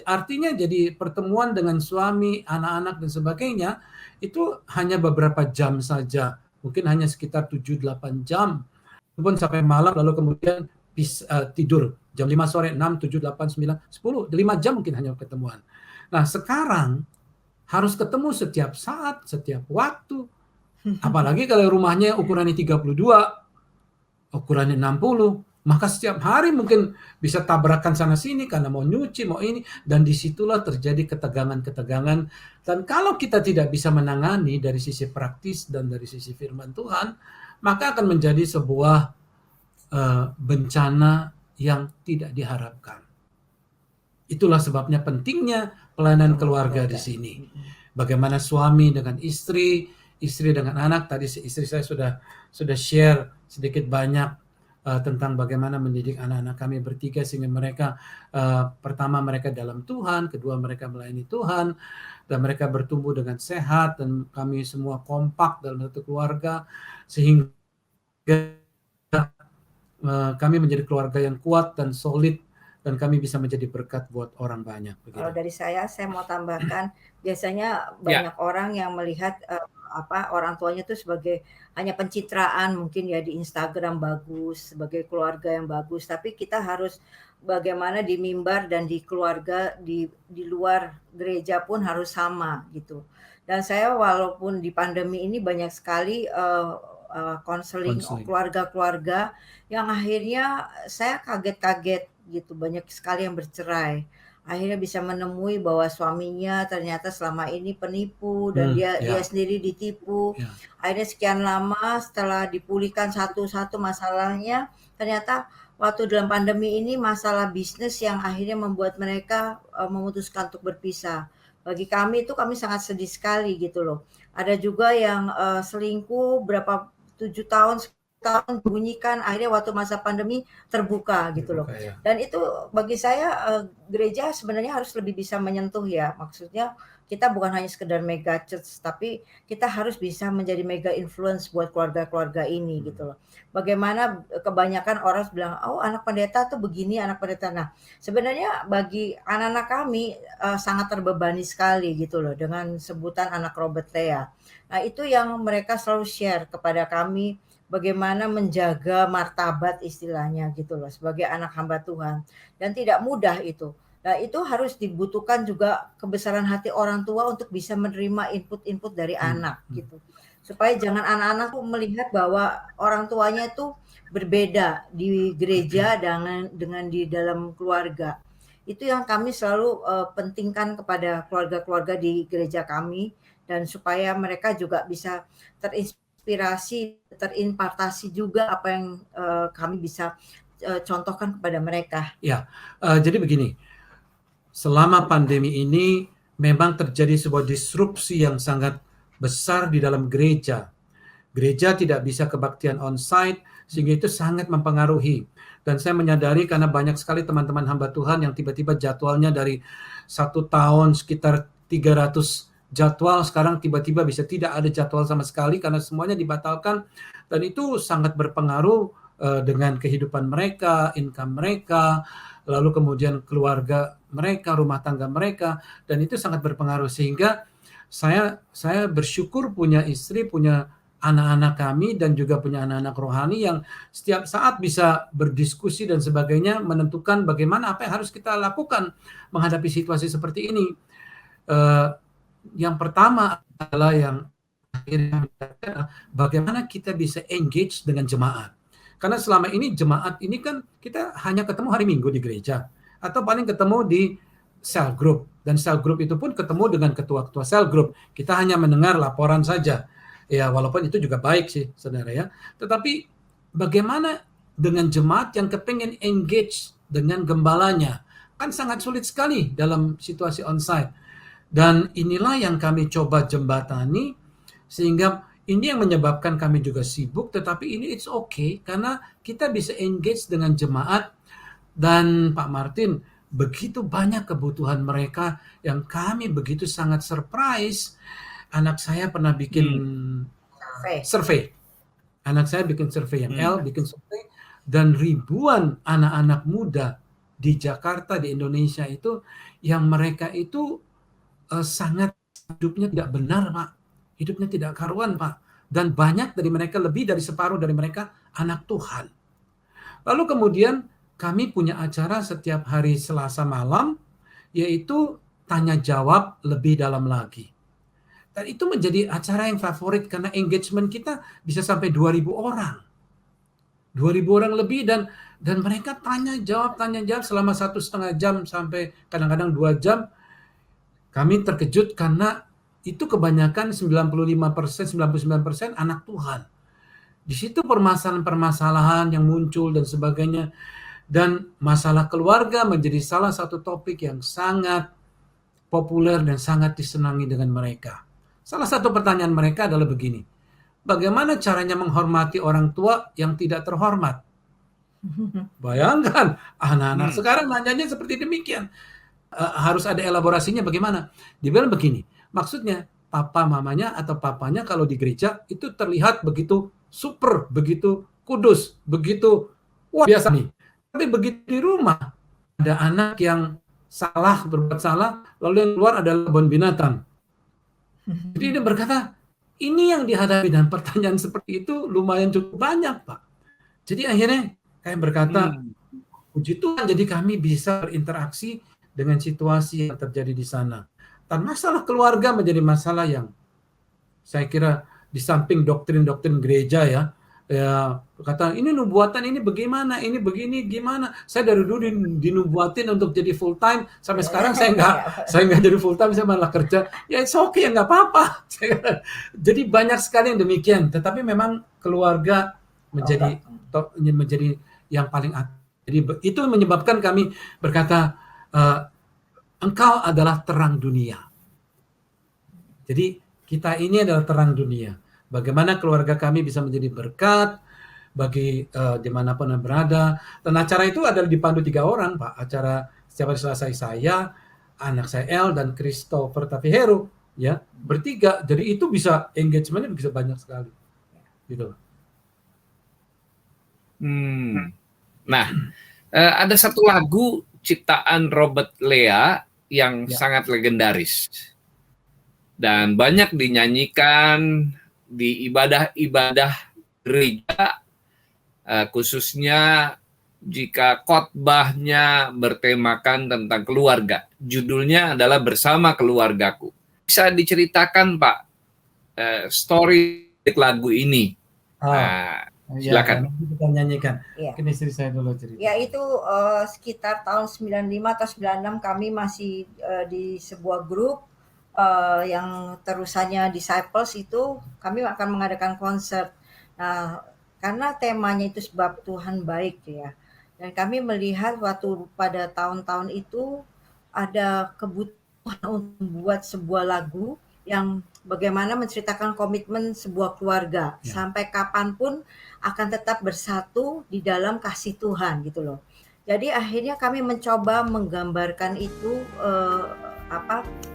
[SPEAKER 2] Artinya jadi pertemuan dengan suami, anak-anak dan sebagainya itu hanya beberapa jam saja. Mungkin hanya sekitar 7-8 jam. Walaupun sampai malam lalu kemudian tidur jam 5 sore, 6, 7, 8, 9, 10, 5 jam mungkin hanya ketemuan. Nah, sekarang harus ketemu setiap saat, setiap waktu. Apalagi kalau rumahnya ukurannya 32, ukurannya 60, maka setiap hari mungkin bisa tabrakan sana sini karena mau nyuci, mau ini, dan disitulah terjadi ketegangan-ketegangan. Dan kalau kita tidak bisa menangani dari sisi praktis dan dari sisi firman Tuhan, maka akan menjadi sebuah bencana yang tidak diharapkan. Itulah sebabnya pentingnya pelayanan keluarga di sini. Bagaimana suami dengan istri dengan anak. Tadi istri saya sudah share sedikit banyak tentang bagaimana mendidik anak-anak kami bertiga sehingga mereka pertama mereka dalam Tuhan, kedua mereka melayani Tuhan, dan mereka bertumbuh dengan sehat, dan kami semua kompak dalam satu keluarga sehingga kami menjadi keluarga yang kuat dan solid, dan kami bisa menjadi berkat buat orang banyak. Begitu.
[SPEAKER 1] Kalau dari saya mau tambahkan, biasanya banyak orang yang melihat orang tuanya itu sebagai hanya pencitraan, mungkin ya di Instagram bagus, sebagai keluarga yang bagus, tapi kita harus bagaimana di mimbar dan di keluarga di luar gereja pun harus sama gitu. Dan saya walaupun di pandemi ini banyak sekali konseling keluarga-keluarga yang akhirnya saya kaget-kaget gitu, banyak sekali yang bercerai. akhirnya bisa menemui bahwa suaminya ternyata selama ini penipu dan dia
[SPEAKER 2] Ya,
[SPEAKER 1] sendiri ditipu.
[SPEAKER 2] ya.
[SPEAKER 1] Akhirnya sekian lama setelah dipulihkan satu-satu masalahnya, ternyata waktu dalam pandemi ini masalah bisnis yang akhirnya membuat mereka memutuskan untuk berpisah. Bagi kami itu kami sangat sedih sekali gitu loh. Ada juga yang selingkuh berapa 7 tahun, 10 tahun bunyikan, akhirnya waktu masa pandemi terbuka gitu loh.
[SPEAKER 2] Terbuka, ya.
[SPEAKER 1] Dan itu bagi saya gereja sebenarnya harus lebih bisa menyentuh ya. Maksudnya kita bukan hanya sekedar mega church, tapi kita harus bisa menjadi mega influence buat keluarga-keluarga ini gitu loh. Bagaimana kebanyakan orang bilang, oh anak pendeta tuh begini, anak pendeta. Nah sebenarnya bagi anak-anak kami sangat terbebani sekali gitu loh dengan sebutan anak Robert Lea. Nah itu yang mereka selalu share kepada kami, bagaimana menjaga martabat istilahnya gitu loh sebagai anak hamba Tuhan. Dan tidak mudah itu. Nah itu harus dibutuhkan juga kebesaran hati orang tua untuk bisa menerima input-input dari anak gitu. Supaya jangan anak-anak tuh melihat bahwa orang tuanya itu berbeda di gereja dengan di dalam keluarga. Itu yang kami selalu pentingkan kepada keluarga-keluarga di gereja kami, dan supaya mereka juga bisa terinspirasi, terimpartasi juga apa yang kami bisa contohkan kepada mereka.
[SPEAKER 2] Ya, jadi begini, selama pandemi ini memang terjadi sebuah disrupsi yang sangat besar di dalam gereja. Gereja tidak bisa kebaktian on-site, sehingga itu sangat mempengaruhi. Dan saya menyadari karena banyak sekali teman-teman hamba Tuhan yang tiba-tiba jadwalnya dari 1 tahun sekitar 300 jadwal, sekarang tiba-tiba bisa tidak ada jadwal sama sekali karena semuanya dibatalkan. Dan itu sangat berpengaruh dengan kehidupan mereka, income mereka, lalu kemudian keluarga mereka, rumah tangga mereka, dan itu sangat berpengaruh. Sehingga saya bersyukur punya istri, punya anak-anak kami, dan juga punya anak-anak rohani yang setiap saat bisa berdiskusi dan sebagainya, menentukan bagaimana apa yang harus kita lakukan menghadapi situasi seperti ini. Yang pertama adalah yang akhirnya bagaimana kita bisa engage dengan jemaat. Karena selama ini jemaat ini kan kita hanya ketemu hari Minggu di gereja, atau paling ketemu di cell group, dan cell group itu pun ketemu dengan ketua-ketua cell group. Kita hanya mendengar laporan saja. Ya, walaupun itu juga baik sih, saudara ya. Tetapi bagaimana dengan jemaat yang kepengen engage dengan gembalanya? Kan sangat sulit sekali dalam situasi onsite. Dan inilah yang kami coba jembatani, sehingga ini yang menyebabkan kami juga sibuk, tetapi ini it's okay, karena kita bisa engage dengan jemaat. Dan Pak Martin, begitu banyak kebutuhan mereka yang kami begitu sangat surprise. Anak saya pernah bikin survei. Anak saya bikin survei, yang L bikin survei, dan ribuan anak-anak muda di Jakarta, di Indonesia itu, yang mereka itu sangat hidupnya tidak benar, Pak. Hidupnya tidak karuan, Pak. Dan banyak dari mereka, lebih dari separuh dari mereka, anak Tuhan. Lalu kemudian kami punya acara setiap hari Selasa malam, yaitu tanya jawab lebih dalam lagi. Dan itu menjadi acara yang favorit karena engagement kita bisa sampai 2.000 orang. 2.000 orang lebih, dan mereka tanya jawab selama 1,5 jam sampai kadang-kadang 2 jam. Kami terkejut karena itu kebanyakan 95%, 99% anak Tuhan. Di situ permasalahan-permasalahan yang muncul dan sebagainya. Dan masalah keluarga menjadi salah satu topik yang sangat populer dan sangat disenangi dengan mereka. Salah satu pertanyaan mereka adalah begini, bagaimana caranya menghormati orang tua yang tidak terhormat? Bayangkan, anak-anak sekarang nanyanya seperti demikian. Harus ada elaborasinya bagaimana. Dibilang begini, maksudnya papa mamanya atau papanya kalau di gereja itu terlihat begitu super, begitu kudus, begitu wah biasa nih. Tapi begitu di rumah ada anak yang salah, berbuat salah, lalu yang keluar adalah kebun binatang. Jadi dia berkata, ini yang dihadapi, dan pertanyaan seperti itu lumayan cukup banyak, Pak. Jadi akhirnya kami berkata, puji Tuhan, jadi kami bisa berinteraksi dengan situasi yang terjadi di sana. Dan masalah keluarga menjadi masalah yang saya kira di samping doktrin-doktrin gereja ya, ya kata ini nubuatan ini bagaimana, ini begini gimana. Saya dari dulu dinubuatin untuk jadi full time, sampai sekarang saya nggak jadi full time, saya malah kerja. Ya it's okay, ya nggak apa-apa. Jadi banyak sekali yang demikian. Tetapi memang keluarga menjadi yang paling atas. Jadi itu menyebabkan kami berkata, engkau adalah terang dunia. Jadi kita ini adalah terang dunia. Bagaimana keluarga kami bisa menjadi berkat bagi dimanapun yang berada. Dan acara itu adalah dipandu 3 orang, Pak. Acara setiap hari Selasa saya, anak saya El, dan Christopher Tavihero, ya, bertiga. Jadi itu bisa engagementnya bisa banyak sekali, gitu.
[SPEAKER 3] Nah, ada satu lagu ciptaan Robert Lea yang sangat legendaris dan banyak dinyanyikan di ibadah-ibadah gereja, khususnya jika khotbahnya bertemakan tentang keluarga. Judulnya adalah Bersama Keluargaku. Bisa diceritakan, Pak, story lagu ini? Silakan.
[SPEAKER 2] Ya, kita nyanyikan.
[SPEAKER 1] Ya.
[SPEAKER 2] Mungkin istri saya dulu cerita.
[SPEAKER 1] Ya, itu sekitar tahun 95 atau 96 kami masih di sebuah grup yang terusannya Disciples, itu kami akan mengadakan konser. Nah, karena temanya itu sebab Tuhan baik ya. Dan kami melihat waktu pada tahun-tahun itu ada kebutuhan untuk membuat sebuah lagu yang bagaimana menceritakan komitmen sebuah keluarga sampai kapanpun akan tetap bersatu di dalam kasih Tuhan gitu loh. Jadi akhirnya kami mencoba menggambarkan itu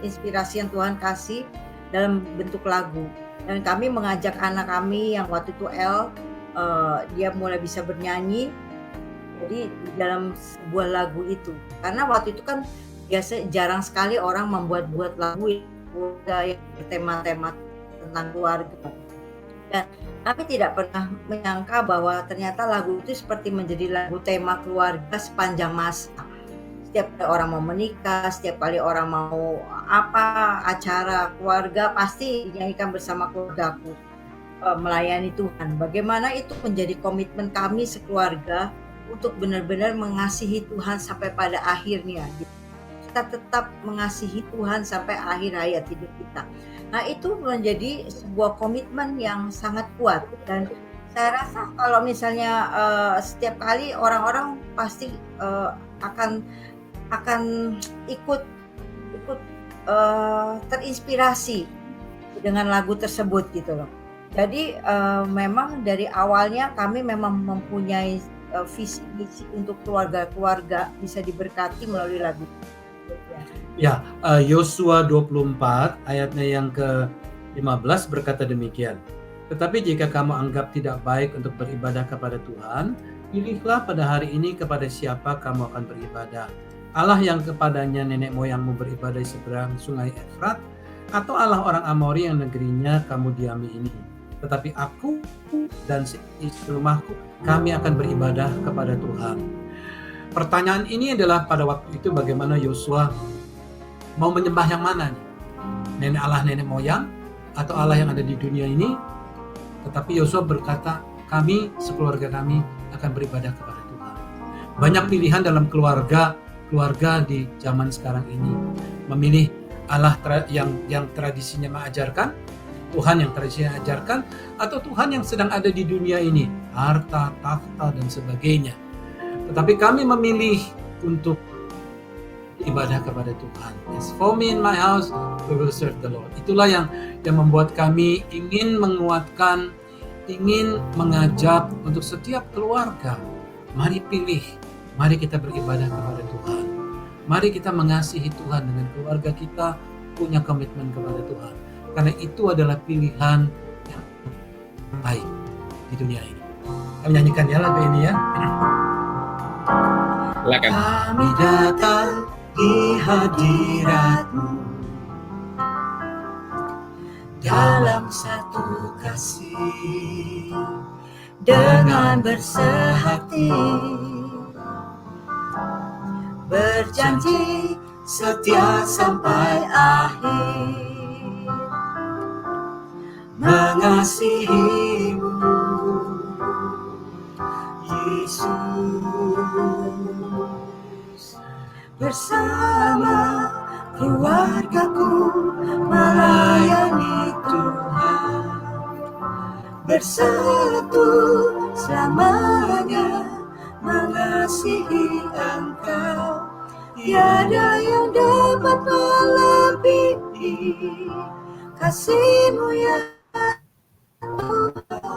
[SPEAKER 1] inspirasi yang Tuhan kasih dalam bentuk lagu. Dan kami mengajak anak kami yang waktu itu El, dia mulai bisa bernyanyi. Jadi di dalam sebuah lagu itu. Karena waktu itu kan jarang sekali orang membuat lagu yang bertema-tema tentang keluarga. Dan kami tidak pernah menyangka bahwa ternyata lagu itu seperti menjadi lagu tema keluarga sepanjang masa. Setiap kali orang mau menikah, setiap kali orang mau acara keluarga, pasti dinyanyikan Bersama Keluargaku, melayani Tuhan. Bagaimana itu menjadi komitmen kami sekeluarga untuk benar-benar mengasihi Tuhan sampai pada akhirnya. Kita tetap mengasihi Tuhan sampai akhir hayat hidup kita. Nah, itu menjadi sebuah komitmen yang sangat kuat. Dan saya rasa kalau misalnya setiap kali orang-orang pasti akan ikut terinspirasi dengan lagu tersebut gitu loh. Jadi memang dari awalnya kami memang mempunyai visi misi untuk keluarga-keluarga bisa diberkati melalui lagu.
[SPEAKER 2] Ya, Yosua 24 ayatnya yang ke-15 berkata demikian. Tetapi jika kamu anggap tidak baik untuk beribadah kepada Tuhan, pilihlah pada hari ini kepada siapa kamu akan beribadah. Allah yang kepadanya nenek moyangmu beribadah di seberang sungai Efrat, atau Allah orang Amori yang negerinya kamu diami ini. Tetapi aku dan istri rumahku, kami akan beribadah kepada Tuhan. Pertanyaan ini adalah pada waktu itu bagaimana Yosua mau menyembah yang mana nih? Nenek moyang atau Allah yang ada di dunia ini? Tetapi Yosua berkata, kami sekeluarga kami akan beribadah kepada Tuhan. Banyak pilihan dalam keluarga di zaman sekarang ini, memilih Allah yang tradisinya mengajarkan, Tuhan yang tradisinya ajarkan, atau Tuhan yang sedang ada di dunia ini, harta, tahta, dan sebagainya. Tetapi kami memilih untuk ibadah kepada Tuhan. As for me in my house, we will serve the Lord. Itulah yang membuat kami ingin menguatkan, ingin mengajak untuk setiap keluarga. Mari pilih, mari kita beribadah kepada Tuhan. Mari kita mengasihi Tuhan dengan keluarga kita, punya komitmen kepada Tuhan. Karena itu adalah pilihan yang baik di dunia ini. Kami nyanyikan ya lagu ini ya.
[SPEAKER 5] Kami datang di hadirat-Mu dalam satu kasih, dengan bersehati berjanji setia sampai akhir, mengasihi-Mu Yesus. Bersama keluargaku melayani Tuhan, bersatu selamanya mengasihi Engkau. Tiada yang dapat melebihi kasih-Mu ya Tuhan.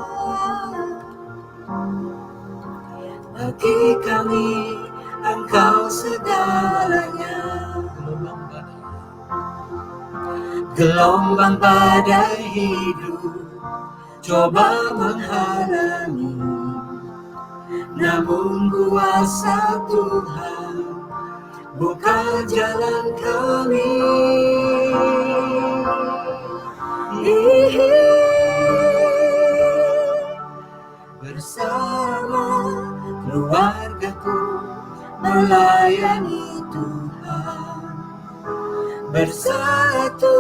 [SPEAKER 5] Bagi kami Engkau segalanya. Gelombang badai hidup coba menghalangi, namun kuasa Tuhan buka jalan kami. Bersama keluargaku melayani Tuhan, bersatu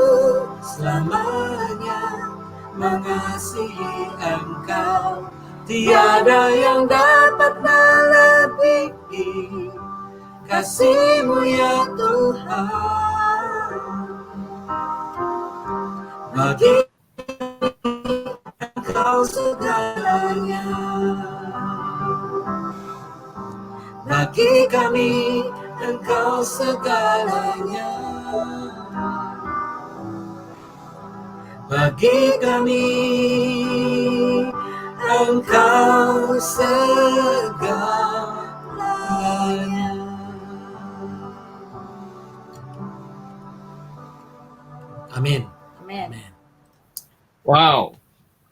[SPEAKER 5] selamanya mengasihi Engkau. Tiada yang dapat melebihi kasih-Mu ya Tuhan. Bagi Engkau segalanya, bagi kami Engkau segalanya, bagi kami Engkau segalanya.
[SPEAKER 2] Amin.
[SPEAKER 1] Amin.
[SPEAKER 3] Wow,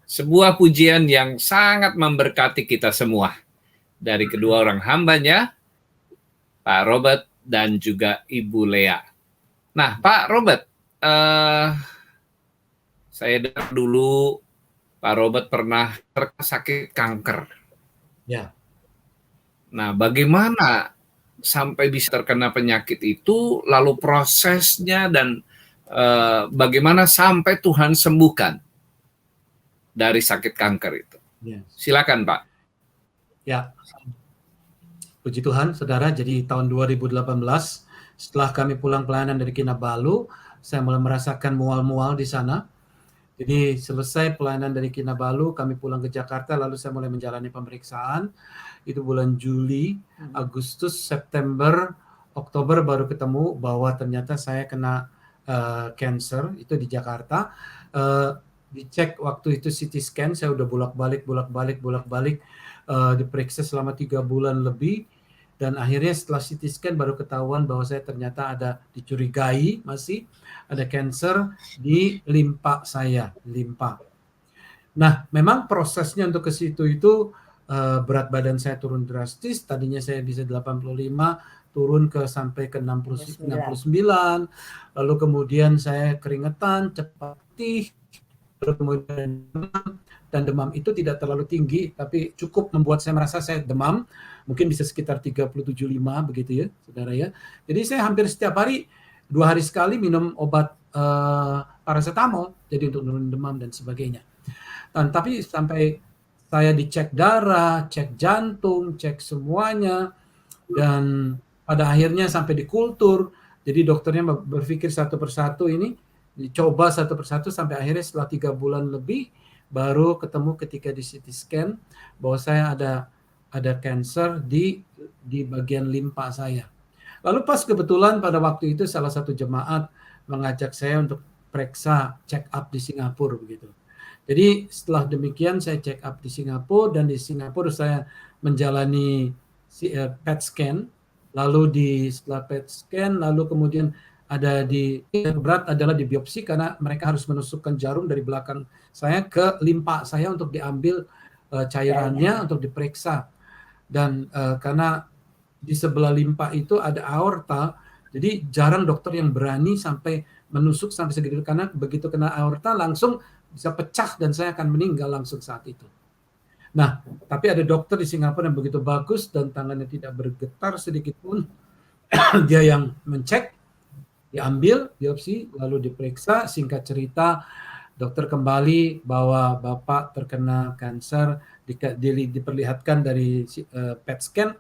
[SPEAKER 3] sebuah pujian yang sangat memberkati kita semua. Dari kedua orang hambanya, Pak Robert dan juga Ibu Lea. Nah, Pak Robert, saya dengar dulu Pak Robert pernah sakit kanker.
[SPEAKER 2] Ya.
[SPEAKER 3] Nah, bagaimana sampai bisa terkena penyakit itu, lalu prosesnya dan bagaimana sampai Tuhan sembuhkan dari sakit kanker itu?
[SPEAKER 2] Yes.
[SPEAKER 3] Silakan, Pak.
[SPEAKER 2] Ya, puji Tuhan, saudara. Jadi tahun 2018, setelah kami pulang pelayanan dari Kinabalu, saya mulai merasakan mual-mual di sana. Jadi selesai pelayanan dari Kinabalu, kami pulang ke Jakarta, lalu saya mulai menjalani pemeriksaan. Itu bulan Juli, Agustus, September, Oktober baru ketemu bahwa ternyata saya kena cancer, itu di Jakarta. Dicek waktu itu CT scan, saya udah bolak-balik, diperiksa selama 3 bulan lebih, dan akhirnya setelah CT scan baru ketahuan bahwa saya ternyata ada dicurigai masih ada cancer di limpa saya, limpa. Nah, memang prosesnya untuk ke situ itu berat badan saya turun drastis, tadinya saya bisa 85, turun ke sampai ke 69, lalu kemudian saya keringetan, cepat letih, kemudian demam itu tidak terlalu tinggi, tapi cukup membuat saya merasa saya demam, mungkin bisa sekitar 37,5 begitu ya, saudara ya. Jadi saya hampir setiap hari, 2 hari sekali minum obat paracetamol, jadi untuk nurunin demam dan sebagainya. Dan tapi sampai saya dicek darah, cek jantung, cek semuanya, dan pada akhirnya sampai di kultur, jadi dokternya berpikir satu persatu ini, dicoba satu persatu sampai akhirnya setelah 3 bulan lebih, baru ketemu ketika di CT scan bahwa saya ada cancer di bagian limpa saya. Lalu pas kebetulan pada waktu itu salah satu jemaat mengajak saya untuk periksa check up di Singapura begitu. Jadi setelah demikian saya check up di Singapura, dan di Singapura saya menjalani PET scan, lalu setelah PET scan lalu kemudian ada yang berat adalah di biopsi, karena mereka harus menusukkan jarum dari belakang saya ke limpa saya untuk diambil cairannya untuk diperiksa. Dan karena di sebelah limpa itu ada aorta, jadi jarang dokter yang berani sampai menusuk sampai segitu, karena begitu kena aorta langsung bisa pecah dan saya akan meninggal langsung saat itu. Nah, tapi ada dokter di Singapura yang begitu bagus dan tangannya tidak bergetar sedikit pun. Dia yang mencek, diambil biopsi, lalu diperiksa. Singkat cerita, dokter kembali bahwa Bapak terkena kanker, diperlihatkan dari PET scan,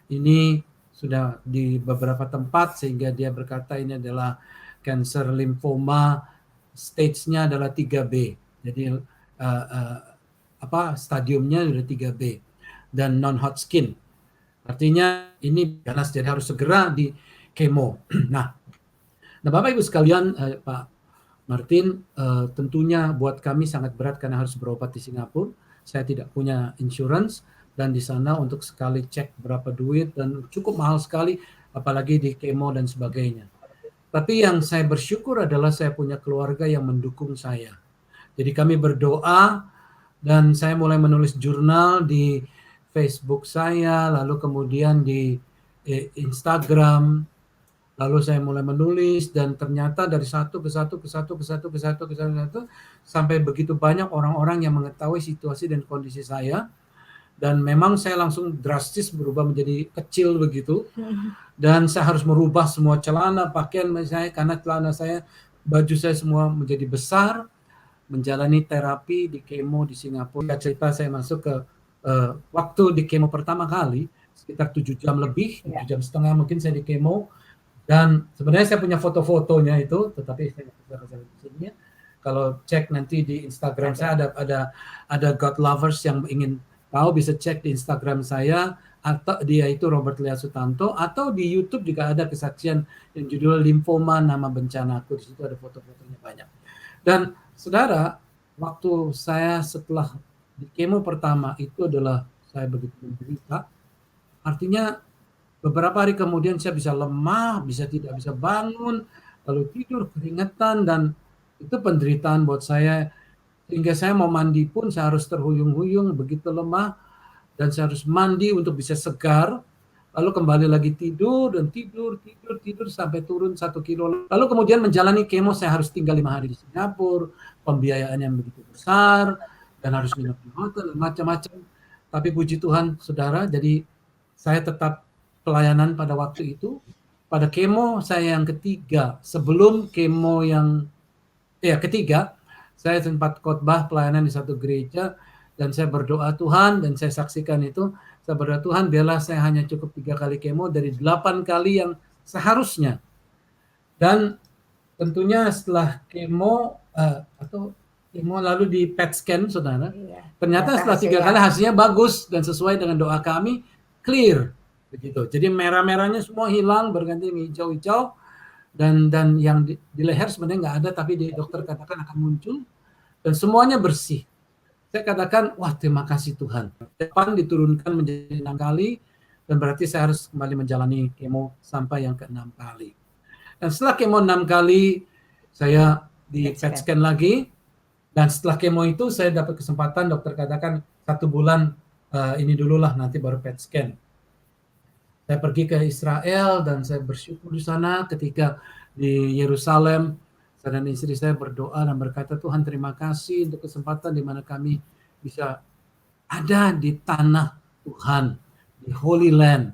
[SPEAKER 2] ini sudah di beberapa tempat sehingga dia berkata ini adalah kanker limfoma, stage-nya adalah 3B. Jadi stadiumnya sudah 3B dan non-Hodgkin. Artinya ini ganas, jadi harus segera di kemo. Nah, Bapak Ibu sekalian, Pak Martin, tentunya buat kami sangat berat karena harus berobat di Singapura. Saya tidak punya insurance dan di sana untuk sekali cek berapa duit dan cukup mahal sekali, apalagi di kemo dan sebagainya. Tapi yang saya bersyukur adalah saya punya keluarga yang mendukung saya. Jadi kami berdoa dan saya mulai menulis jurnal di Facebook saya, lalu kemudian di Instagram. Lalu saya mulai menulis dan ternyata dari satu ke satu sampai begitu banyak orang-orang yang mengetahui situasi dan kondisi saya. Dan memang saya langsung drastis berubah menjadi kecil begitu. Dan saya harus merubah semua celana, pakaian saya karena celana saya, baju saya semua menjadi besar. Menjalani terapi di kemo di Singapura. Cerita saya masuk ke waktu di kemo pertama kali sekitar 7 jam lebih, 7 jam setengah mungkin saya di kemo. Dan sebenarnya saya punya foto-fotonya itu, tetapi saya tidak bisa sini. Kalau cek nanti di Instagram saya ada God Lovers yang ingin tahu bisa cek di Instagram saya, atau dia itu Robert Lea Sutanto, atau di YouTube juga ada kesaksian yang judul Limfoma Nama Bencanaku. Di situ ada foto-fotonya banyak. Dan saudara, waktu saya setelah di kemo pertama itu adalah saya begitu menderita. Artinya beberapa hari kemudian saya bisa lemah, tidak bisa bangun, lalu tidur keringetan, dan itu penderitaan buat saya. Hingga saya mau mandi pun saya harus terhuyung-huyung, begitu lemah, dan saya harus mandi untuk bisa segar, lalu kembali lagi tidur, dan tidur sampai turun 1 kilo. Lalu kemudian menjalani kemo, saya harus tinggal 5 hari di Singapura, pembiayaan yang begitu besar, dan harus nginep di hotel, dan macam-macam. Tapi puji Tuhan, saudara, jadi saya tetap pelayanan pada waktu itu. Pada kemo saya yang ketiga, sebelum kemo yang ketiga, saya sempat khotbah pelayanan di satu gereja dan saya berdoa Tuhan, dan saya saksikan itu, saya berdoa Tuhan biarlah saya hanya cukup 3 kali kemo dari 8 kali yang seharusnya. Dan tentunya setelah kemo kemo lalu di PET scan, saudara, ternyata setelah 3 kali hasilnya bagus dan sesuai dengan doa kami, clear. Begitu. Jadi merah-merahnya semua hilang, berganti hijau-hijau, dan yang di leher sebenarnya nggak ada, tapi di dokter katakan akan muncul, dan semuanya bersih. Saya katakan, wah terima kasih Tuhan. Depan diturunkan menjadi 6 kali, dan berarti saya harus kembali menjalani kemo sampai yang ke-6 kali. Dan setelah kemo 6 kali, saya di PET scan lagi, dan setelah kemo itu saya dapat kesempatan, dokter katakan 1 bulan ini dululah, nanti baru PET scan. Saya pergi ke Israel dan saya bersyukur di sana. Ketika di Yerusalem, saya dan istri saya berdoa dan berkata, Tuhan terima kasih untuk kesempatan di mana kami bisa ada di tanah Tuhan, di Holy Land.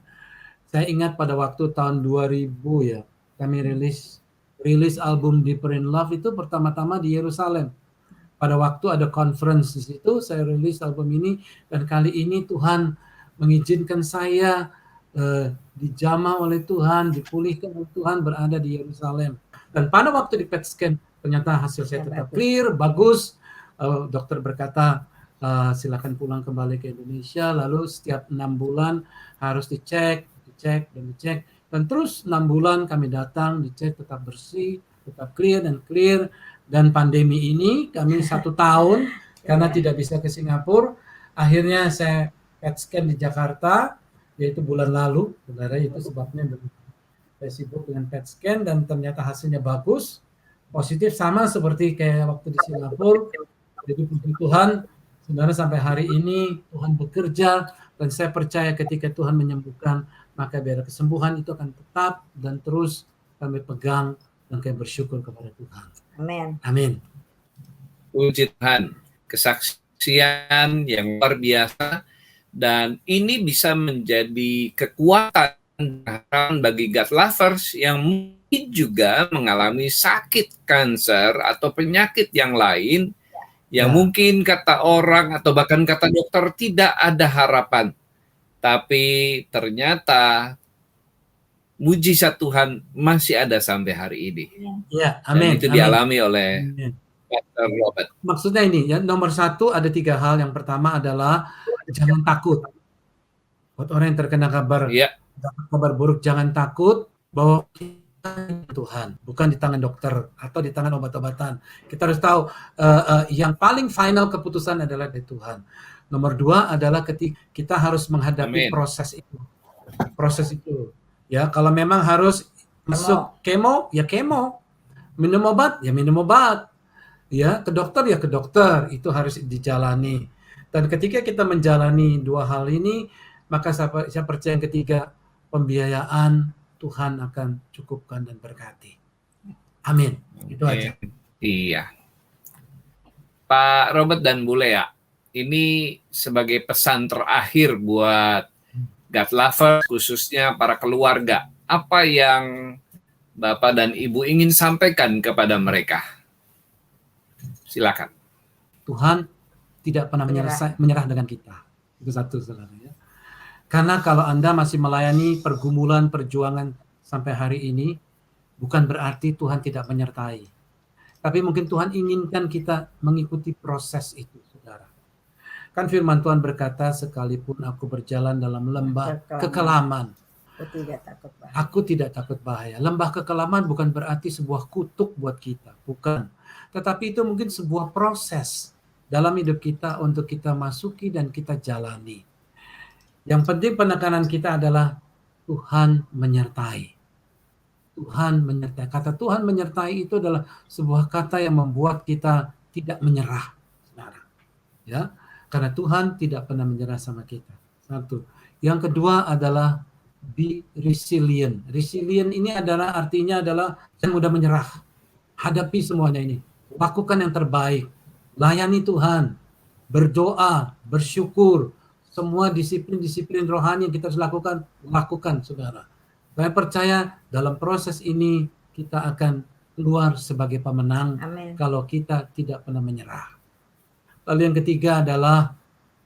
[SPEAKER 2] Saya ingat pada waktu tahun 2000 ya, kami rilis album Deeper in Love itu pertama-tama di Yerusalem. Pada waktu ada conference di situ, saya rilis album ini, dan kali ini Tuhan mengizinkan saya dijamah oleh Tuhan, dipulihkan oleh Tuhan, berada di Yerusalem. Dan pada waktu di PET scan, ternyata hasil saya tetap clear, bagus. Dokter berkata, silakan pulang kembali ke Indonesia. Lalu setiap 6 bulan harus dicek. Dan terus 6 bulan kami datang, dicek, tetap bersih, tetap clear. Dan pandemi ini kami 1 tahun, karena tidak bisa ke Singapura. Akhirnya saya PET scan di Jakarta, yaitu bulan lalu, saudara, itu sebabnya saya sibuk dengan PET scan, dan ternyata hasilnya bagus, positif, sama seperti kayak waktu di Singapura. Jadi puji Tuhan, saudara, sampai hari ini Tuhan bekerja, dan saya percaya ketika Tuhan menyembuhkan, maka biar kesembuhan itu akan tetap dan terus kami pegang, dan kami bersyukur kepada Tuhan. Amin.
[SPEAKER 3] Puji Tuhan, kesaksian yang luar biasa. Dan ini bisa menjadi kekuatan bagi God Lovers yang juga mengalami sakit kanker atau penyakit yang lain yang mungkin kata orang atau bahkan kata dokter tidak ada harapan. Tapi ternyata mujizat Tuhan masih ada sampai hari ini.
[SPEAKER 2] Ya, amin.
[SPEAKER 3] Dan itu dialami oleh Pastor Robert.
[SPEAKER 2] Maksudnya ini ya, nomor 1 ada 3 hal. Yang pertama adalah jangan takut. Buat orang yang terkena kabar buruk, jangan takut bahwa Tuhan, bukan di tangan dokter atau di tangan obat-obatan. Kita harus tahu yang paling final keputusan adalah dari Tuhan. Nomor 2 adalah ketika kita harus menghadapi proses itu. Proses itu. Ya, kalau memang harus masuk kemo, ya kemo. Minum obat, ya minum obat. Ya, ke dokter, ya ke dokter. Itu harus dijalani. Dan ketika kita menjalani 2 hal ini, maka saya percaya yang ketiga, pembiayaan Tuhan akan cukupkan dan berkati. Amin. Itu aja.
[SPEAKER 3] Iya. Pak Robert dan Bu Lea, ini sebagai pesan terakhir buat God Lovers, khususnya para keluarga. Apa yang Bapak dan Ibu ingin sampaikan kepada mereka? Silakan.
[SPEAKER 2] Tuhan tidak pernah menyerah dengan kita. Itu satu, saudara. Ya. Karena kalau Anda masih melayani pergumulan, perjuangan sampai hari ini, bukan berarti Tuhan tidak menyertai. Tapi mungkin Tuhan inginkan kita mengikuti proses itu, saudara. Kan firman Tuhan berkata, sekalipun aku berjalan dalam lembah kekelaman, aku tidak takut bahaya. Lembah kekelaman bukan berarti sebuah kutuk buat kita, bukan. Tetapi itu mungkin sebuah proses dalam hidup kita untuk kita masuki dan kita jalani. Yang penting penekanan kita adalah Tuhan menyertai. Tuhan menyertai. Kata Tuhan menyertai itu adalah sebuah kata yang membuat kita tidak menyerah. Saudara. Ya, karena Tuhan tidak pernah menyerah sama kita. Satu. Yang kedua adalah be resilient. Resilient ini adalah artinya adalah jangan mudah menyerah. Hadapi semuanya ini. Lakukan yang terbaik. Layani Tuhan. Berdoa, bersyukur. Semua disiplin-disiplin rohani yang kita harus lakukan, saudara. Saya percaya dalam proses ini kita akan keluar sebagai pemenang. Amen. Kalau kita tidak pernah menyerah. Lalu yang ketiga adalah,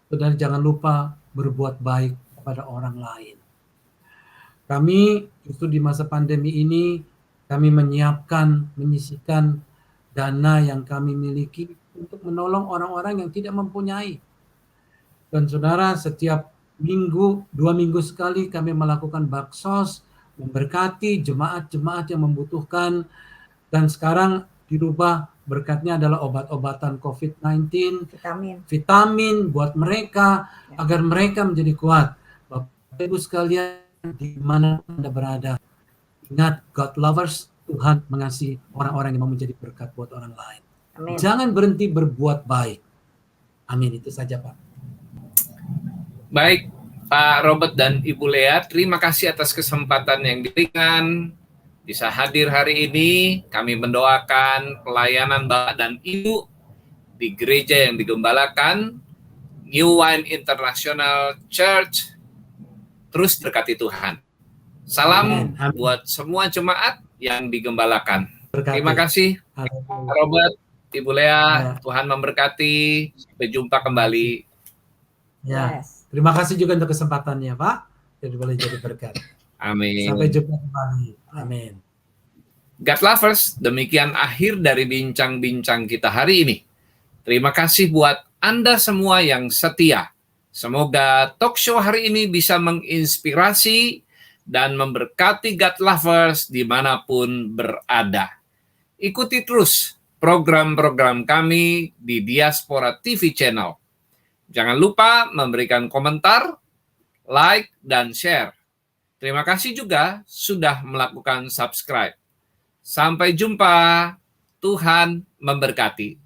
[SPEAKER 2] saudara jangan lupa berbuat baik kepada orang lain. Kami justru di masa pandemi ini, kami menyisihkan dana yang kami miliki untuk menolong orang-orang yang tidak mempunyai. Dan saudara, setiap minggu, 2 minggu sekali kami melakukan baksos, memberkati jemaat-jemaat yang membutuhkan. Dan sekarang dirubah, berkatnya adalah obat-obatan COVID-19, vitamin buat mereka, agar mereka menjadi kuat. Bapak Ibu sekalian, di mana Anda berada, ingat, God Lovers, Tuhan mengasihi orang-orang yang mau menjadi berkat buat orang lain. Amin. Jangan berhenti berbuat baik. Amin, itu saja Pak.
[SPEAKER 3] Baik, Pak Robert dan Ibu Lea, terima kasih atas kesempatan yang diberikan bisa hadir hari ini. Kami mendoakan pelayanan Bapak dan Ibu di gereja yang digembalakan, New Wine International Church, terus berkati Tuhan. Salam buat semua jemaat yang digembalakan. Terima kasih, Pak Robert, Ibu Lea, Tuhan memberkati. Sampai jumpa kembali.
[SPEAKER 2] Yes. Terima kasih juga untuk kesempatannya, Pak. Jadi boleh jadi berkat.
[SPEAKER 3] Amin.
[SPEAKER 2] Sampai jumpa kembali. Amin.
[SPEAKER 3] God Lovers, demikian akhir dari bincang-bincang kita hari ini. Terima kasih buat Anda semua yang setia. Semoga talk show hari ini bisa menginspirasi dan memberkati God Lovers dimanapun berada. Ikuti terus program-program kami di Diaspora TV Channel. Jangan lupa memberikan komentar, like, dan share. Terima kasih juga sudah melakukan subscribe. Sampai jumpa. Tuhan memberkati.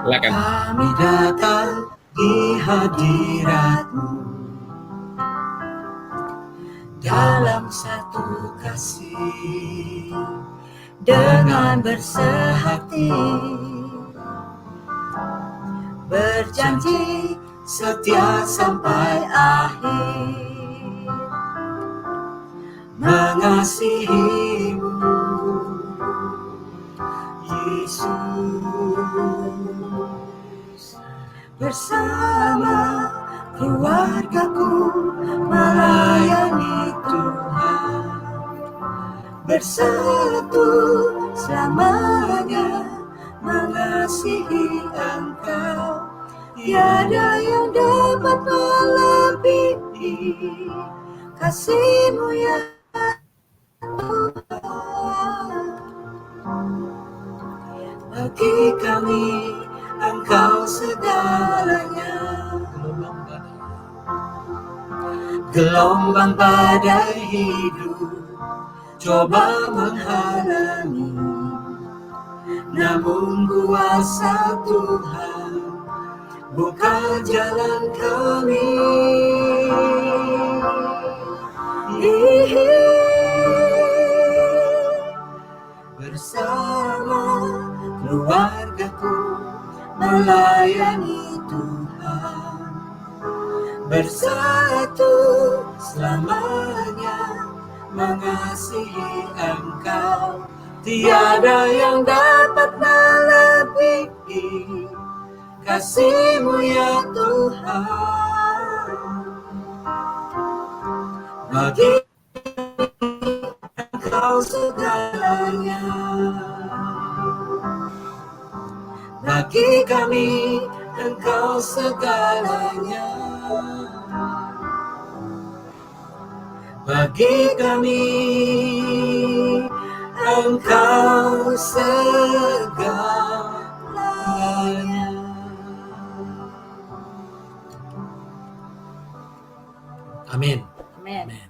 [SPEAKER 3] Silakan.
[SPEAKER 5] Kami datang di hadirat-Mu dalam satu kasih dengan bersehati. Berjanji setia sampai akhir, mengasihimu, Yesus. Bersama keluargaku melayani Tuhan, bersatu selamanya mengasihi Engkau. Tiada yang dapat melebihi kasih-Mu ya Tuhan. Bagi kami Engkau segalanya. Gelombang badai hidup coba menghalangi, namun kuasa Tuhan buka jalan kami. Bersama keluargaku melayani Tuhan, bersatu selamanya mengasihi Engkau. Tiada yang dapat melebihi kasih-Mu ya Tuhan. Bagi Engkau segalanya, bagi kami Engkau segalanya, bagi kami Engkau segalanya.
[SPEAKER 2] Amin.
[SPEAKER 1] Amin.